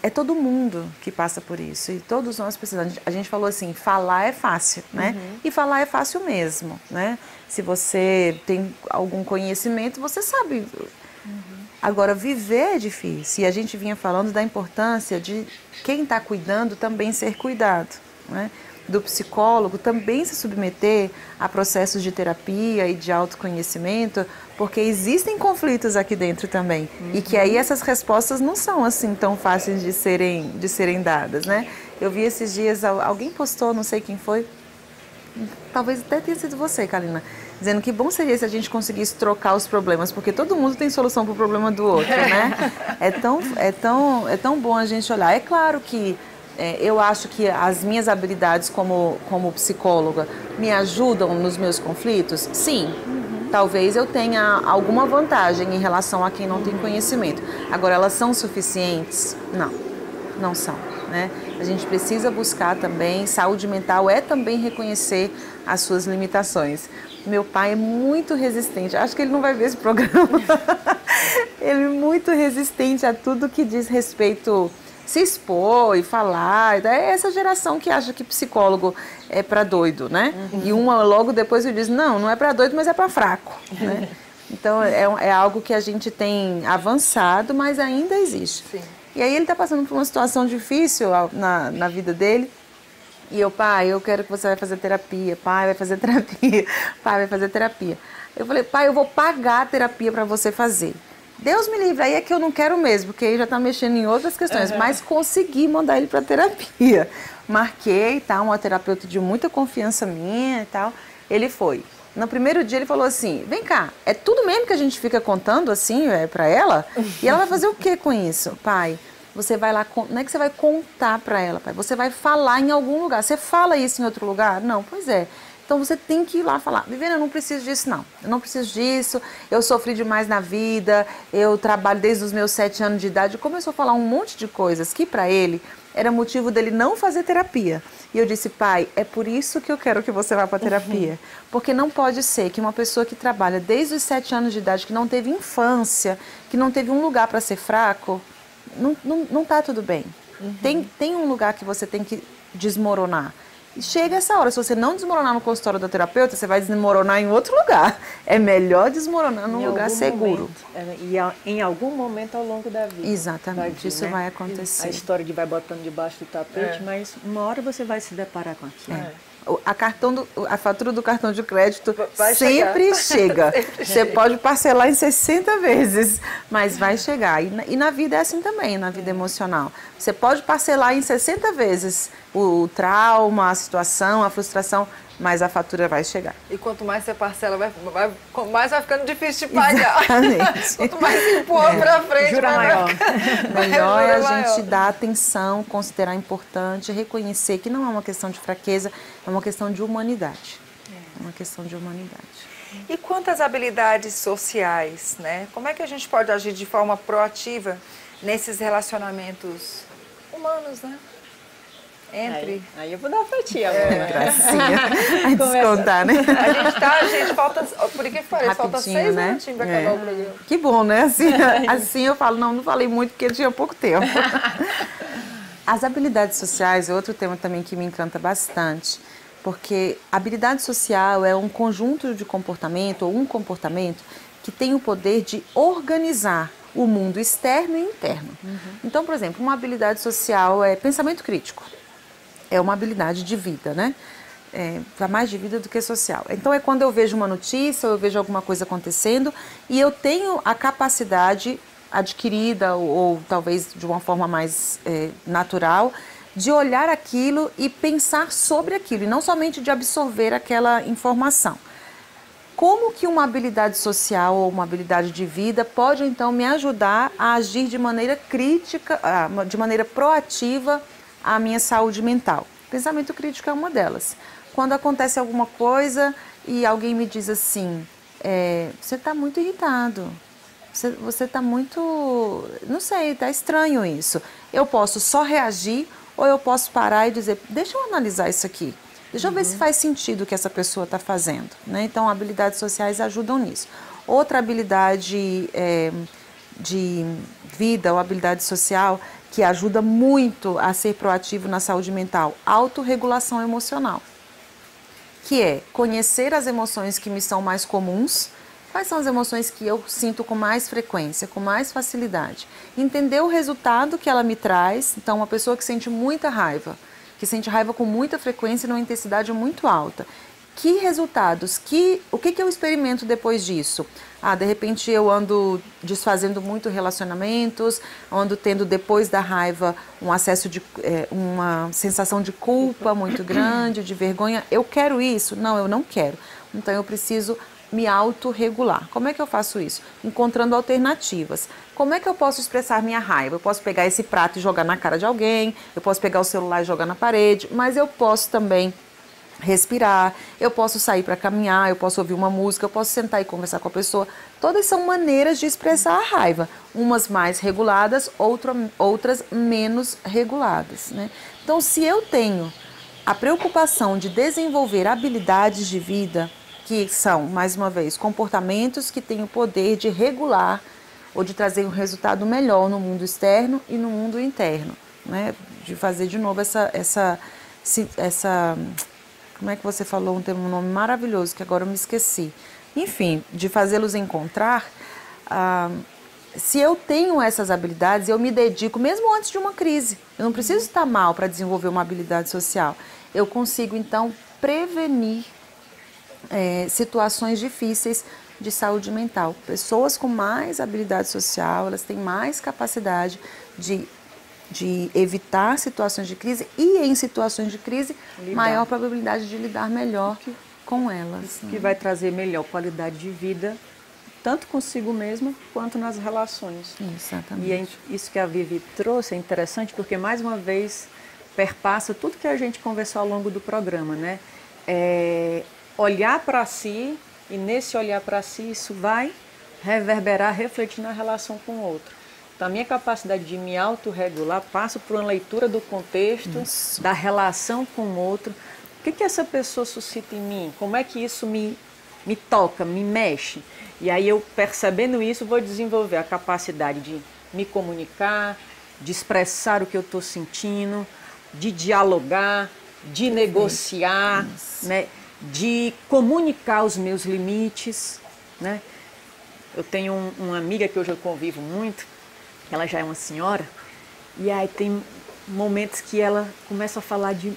é todo mundo que passa por isso e todos nós precisamos. A gente falou assim, falar é fácil, né? E falar é fácil mesmo, né? Se você tem algum conhecimento, você sabe. Agora, viver é difícil. E a gente vinha falando da importância de quem está cuidando também ser cuidado, né? Do psicólogo também se submeter a processos de terapia e de autoconhecimento, porque existem conflitos aqui dentro também. E que aí essas respostas não são assim tão fáceis de serem dadas, né? Eu vi esses dias, alguém postou, não sei quem foi, talvez até tenha sido você, Kalina, dizendo que bom seria se a gente conseguisse trocar os problemas, porque todo mundo tem solução para o problema do outro, né? É tão bom a gente olhar. É claro que eu acho que as minhas habilidades como psicóloga me ajudam nos meus conflitos? Sim. Talvez eu tenha alguma vantagem em relação a quem não tem conhecimento. Agora, elas são suficientes? Não, não são, né? A gente precisa buscar também, saúde mental é também reconhecer as suas limitações. Meu pai é muito resistente, acho que ele não vai ver esse programa. Ele é muito resistente a tudo que diz respeito se expor e falar. É essa geração que acha que psicólogo é para doido, né? E uma logo depois diz, não é para doido, mas é para fraco, né? Então é algo que a gente tem avançado, mas ainda existe. Sim. E aí ele está passando por uma situação difícil na vida dele. E pai, eu quero que você vai fazer terapia. Pai, vai fazer terapia. Pai, vai fazer terapia. Eu falei, pai, eu vou pagar a terapia para você fazer. Deus me livre, aí é que eu não quero mesmo, porque aí já está mexendo em outras questões, mas consegui mandar ele para terapia. Marquei, tá, uma terapeuta de muita confiança minha e tal, ele foi. No primeiro dia ele falou assim, vem cá, é tudo mesmo que a gente fica contando assim para ela? E ela vai fazer o que com isso? Pai, você vai lá, não é que você vai contar para ela, pai, você vai falar em algum lugar. Você fala isso em outro lugar? Não, pois é. Então você tem que ir lá falar, Viviane, eu não preciso disso não, eu não preciso disso, eu sofri demais na vida, eu trabalho desde os meus 7 anos de idade. Começou a falar um monte de coisas que para ele era motivo dele não fazer terapia. E eu disse, pai, é por isso que eu quero que você vá para terapia. Porque não pode ser que uma pessoa que trabalha desde os 7 anos de idade, que não teve infância, que não teve um lugar para ser fraco, não tá tudo bem. Tem um lugar que você tem que desmoronar. E chega essa hora, se você não desmoronar no consultório da terapeuta, você vai desmoronar em outro lugar. É melhor desmoronar num lugar seguro. Em algum momento ao longo da vida. Exatamente, isso né? vai acontecer. A história de vai botando debaixo do tapete, mas uma hora você vai se deparar com aquilo. A fatura do cartão de crédito sempre chega. Você pode parcelar em 60 vezes, mas vai chegar. E na vida é assim também, na vida emocional. Você pode parcelar em 60 vezes o trauma, a situação, a frustração, mas a fatura vai chegar. E quanto mais você parcela, mais vai ficando difícil de pagar. Exatamente. Quanto mais se empurra pra frente, Jura maior. Melhor é a gente dar atenção, considerar importante, reconhecer que não é uma questão de fraqueza, é uma questão de humanidade. É uma questão de humanidade. E quanto às habilidades sociais, né? Como é que a gente pode agir de forma proativa nesses relacionamentos humanos, né? Aí eu vou dar uma fatia agora. Gracinha. A descontar, né? Falta, por que pareça, falta 6 minutinhos para acabar o programa. Que bom, né? Assim eu falo, não falei muito porque tinha pouco tempo. As habilidades sociais é outro tema também que me encanta bastante, porque habilidade social é um conjunto de comportamento, ou um comportamento, que tem o poder de organizar o mundo externo e interno. Então, por exemplo, uma habilidade social é pensamento crítico. É uma habilidade de vida, né? Mais de vida do que social. Então é quando eu vejo uma notícia, ou eu vejo alguma coisa acontecendo e eu tenho a capacidade adquirida ou talvez de uma forma mais natural de olhar aquilo e pensar sobre aquilo e não somente de absorver aquela informação. Como que uma habilidade social ou uma habilidade de vida pode então me ajudar a agir de maneira crítica, de maneira proativa a minha saúde mental? Pensamento crítico é uma delas. Quando acontece alguma coisa e alguém me diz assim, você está muito irritado, você está muito, não sei, está estranho isso. Eu posso só reagir ou eu posso parar e dizer, deixa eu analisar isso aqui. Deixa eu ver se faz sentido o que essa pessoa está fazendo, né? Então, habilidades sociais ajudam nisso. Outra habilidade de vida ou habilidade social que ajuda muito a ser proativo na saúde mental, autorregulação emocional, que é conhecer as emoções que me são mais comuns, quais são as emoções que eu sinto com mais frequência, com mais facilidade, entender o resultado que ela me traz. Então, uma pessoa que sente muita raiva, que sente raiva com muita frequência e numa intensidade muito alta. Que resultados, o que eu experimento depois disso? De repente eu ando desfazendo muito relacionamentos, ando tendo depois da raiva um acesso de, uma sensação de culpa muito grande, de vergonha. Eu quero isso? Não, eu não quero. Então eu preciso me autorregular. Como é que eu faço isso? Encontrando alternativas. Como é que eu posso expressar minha raiva? Eu posso pegar esse prato e jogar na cara de alguém, eu posso pegar o celular e jogar na parede, mas eu posso também respirar, eu posso sair para caminhar, eu posso ouvir uma música, eu posso sentar e conversar com a pessoa. Todas são maneiras de expressar a raiva, umas mais reguladas, outras menos reguladas, né? Então, se eu tenho a preocupação de desenvolver habilidades de vida, que são, mais uma vez, comportamentos que têm o poder de regular ou de trazer um resultado melhor no mundo externo e no mundo interno, né? De fazer de novo essa como é que você falou, tem um nome maravilhoso que agora eu me esqueci. Enfim, de fazê-los encontrar. Se eu tenho essas habilidades, eu me dedico, mesmo antes de uma crise. Eu não preciso estar mal para desenvolver uma habilidade social. Eu consigo, então, prevenir situações difíceis de saúde mental. Pessoas com mais habilidade social, elas têm mais capacidade de evitar situações de crise e, em situações de crise, maior probabilidade de lidar melhor com elas. Que vai trazer melhor qualidade de vida, tanto consigo mesma quanto nas relações. Exatamente. E isso que a Vivi trouxe é interessante porque, mais uma vez, perpassa tudo que a gente conversou ao longo do programa, né? Olhar para si, e nesse olhar para si, isso vai reverberar, refletir na relação com o outro. Então, a minha capacidade de me autorregular passa por uma leitura do contexto, da relação com o outro. O que essa pessoa suscita em mim? Como é que isso me toca, me mexe? E aí, eu percebendo isso, vou desenvolver a capacidade de me comunicar, de expressar o que eu estou sentindo, de dialogar, de negociar, né? De comunicar os meus limites, né? Eu tenho uma amiga que hoje eu convivo muito, ela já é uma senhora, e aí tem momentos que ela começa a falar de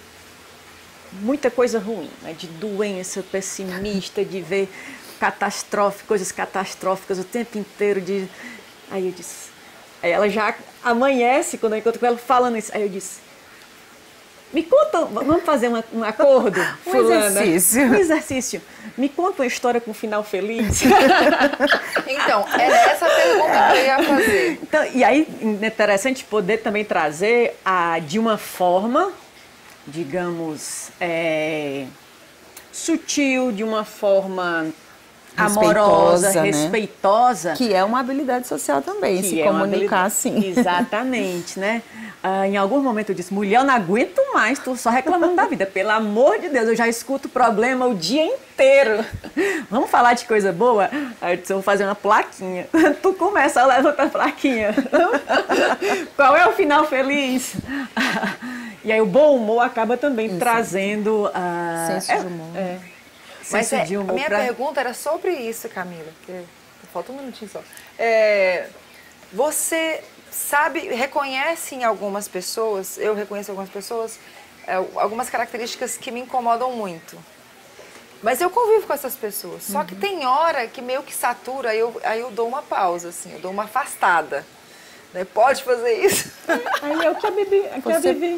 muita coisa ruim, né? De doença, pessimista, de ver coisas catastróficas o tempo inteiro. Aí eu disse, aí ela já amanhece quando eu encontro com ela falando isso, aí eu disse, me conta, vamos fazer um acordo, fulana? Um exercício. Me conta uma história com um final feliz. Então, era essa a pergunta que eu ia fazer. Então, e aí é interessante poder também trazer de uma forma, digamos, sutil, de uma forma amorosa, respeitosa. Que é uma habilidade social também, se comunicar assim. Exatamente, né? Em algum momento eu disse, mulher, eu não aguento mais, tô só reclamando da vida. Pelo amor de Deus, eu já escuto problema o dia inteiro. Vamos falar de coisa boa? Aí eu disse, eu vou fazer uma plaquinha. Tu começa a levantar a plaquinha. Qual é o final feliz? E aí o bom humor acaba também trazendo... senso de humor. Mas a minha pergunta era sobre isso, Camila. Porque falta um minutinho só. Você reconhece em algumas pessoas, eu reconheço algumas pessoas, algumas características que me incomodam muito. Mas eu convivo com essas pessoas. Só que tem hora que meio que satura, aí eu dou uma pausa, assim, eu dou uma afastada. Né? Pode fazer isso? Aí eu que a Bibi.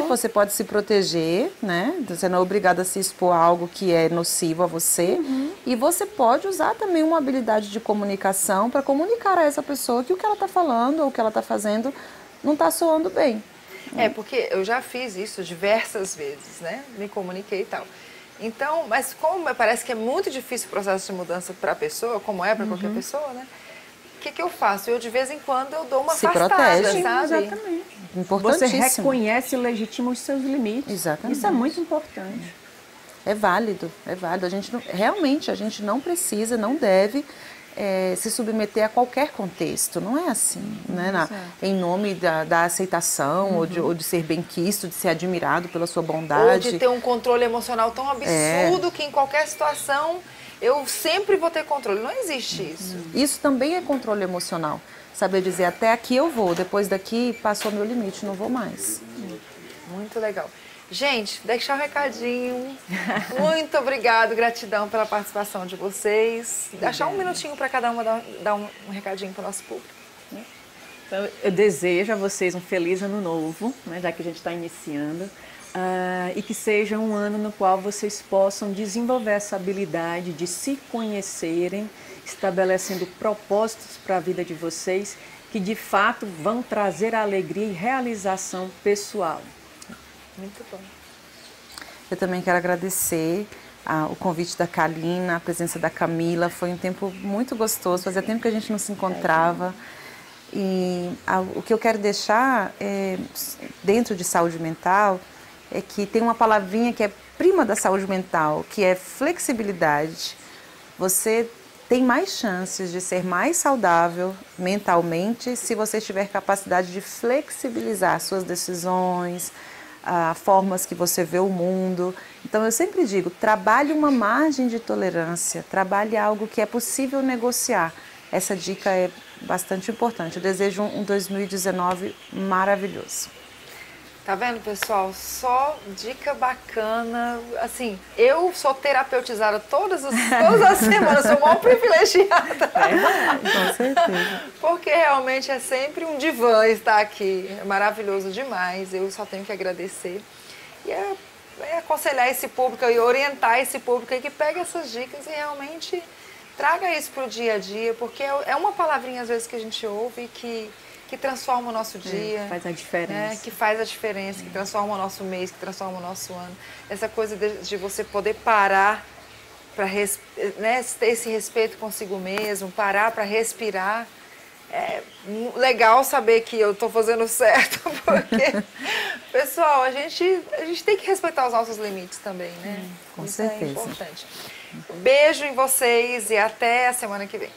Você pode se proteger, né? Você não é obrigada a se expor a algo que é nocivo a você. E você pode usar também uma habilidade de comunicação para comunicar a essa pessoa que o que ela está falando ou o que ela está fazendo não está soando bem. Porque eu já fiz isso diversas vezes, né? Me comuniquei e tal. Então, mas como parece que é muito difícil o processo de mudança para a pessoa, como é para qualquer pessoa, né? O que eu faço? Eu, de vez em quando, eu dou uma afastada, protege. sabe? Exatamente. Importantíssimo. Você reconhece e legitima os seus limites. Exatamente. Isso é muito importante. É válido. Realmente, a gente não precisa, não deve se submeter a qualquer contexto. Não é assim, né? Em nome da aceitação, ou de ser benquisto, de ser admirado pela sua bondade. Ou de ter um controle emocional tão absurdo que em qualquer situação... eu sempre vou ter controle. Não existe isso. Isso também é controle emocional. Saber dizer, até aqui eu vou, depois daqui passou meu limite, não vou mais. Muito legal. Gente, deixar um recadinho. Muito obrigado, gratidão pela participação de vocês. Deixar um minutinho para cada uma dar um recadinho para o nosso público. Então, eu desejo a vocês um feliz ano novo, né, já que a gente está iniciando. E que seja um ano no qual vocês possam desenvolver essa habilidade de se conhecerem, estabelecendo propósitos para a vida de vocês que de fato vão trazer alegria e realização pessoal. Muito bom. Eu também quero agradecer o convite da Kalina, a presença da Camila. Foi um tempo muito gostoso, fazia tempo que a gente não se encontrava. E o que eu quero deixar dentro de saúde mental é que tem uma palavrinha que é prima da saúde mental, que é flexibilidade. Você tem mais chances de ser mais saudável mentalmente se você tiver capacidade de flexibilizar suas decisões, formas que você vê o mundo. Então eu sempre digo, trabalhe uma margem de tolerância, trabalhe algo que é possível negociar. Essa dica é bastante importante. Eu desejo um 2019 maravilhoso. Tá vendo, pessoal? Só dica bacana. Assim, eu sou terapeutizada todas as semanas, sou mal privilegiada. Com certeza. Porque realmente é sempre um divã estar aqui. É maravilhoso demais. Eu só tenho que agradecer. E é aconselhar esse público e orientar esse público aí que pega essas dicas e realmente traga isso para o dia a dia, porque é uma palavrinha às vezes que a gente ouve que transforma o nosso dia. Faz a diferença. Né? Que faz a diferença, que transforma o nosso mês, que transforma o nosso ano. Essa coisa de você poder parar para ter esse respeito consigo mesmo, parar para respirar. É legal saber que eu estou fazendo certo, porque, pessoal, a gente tem que respeitar os nossos limites também, né? Com Isso certeza. é importante. Beijo em vocês e até a semana que vem.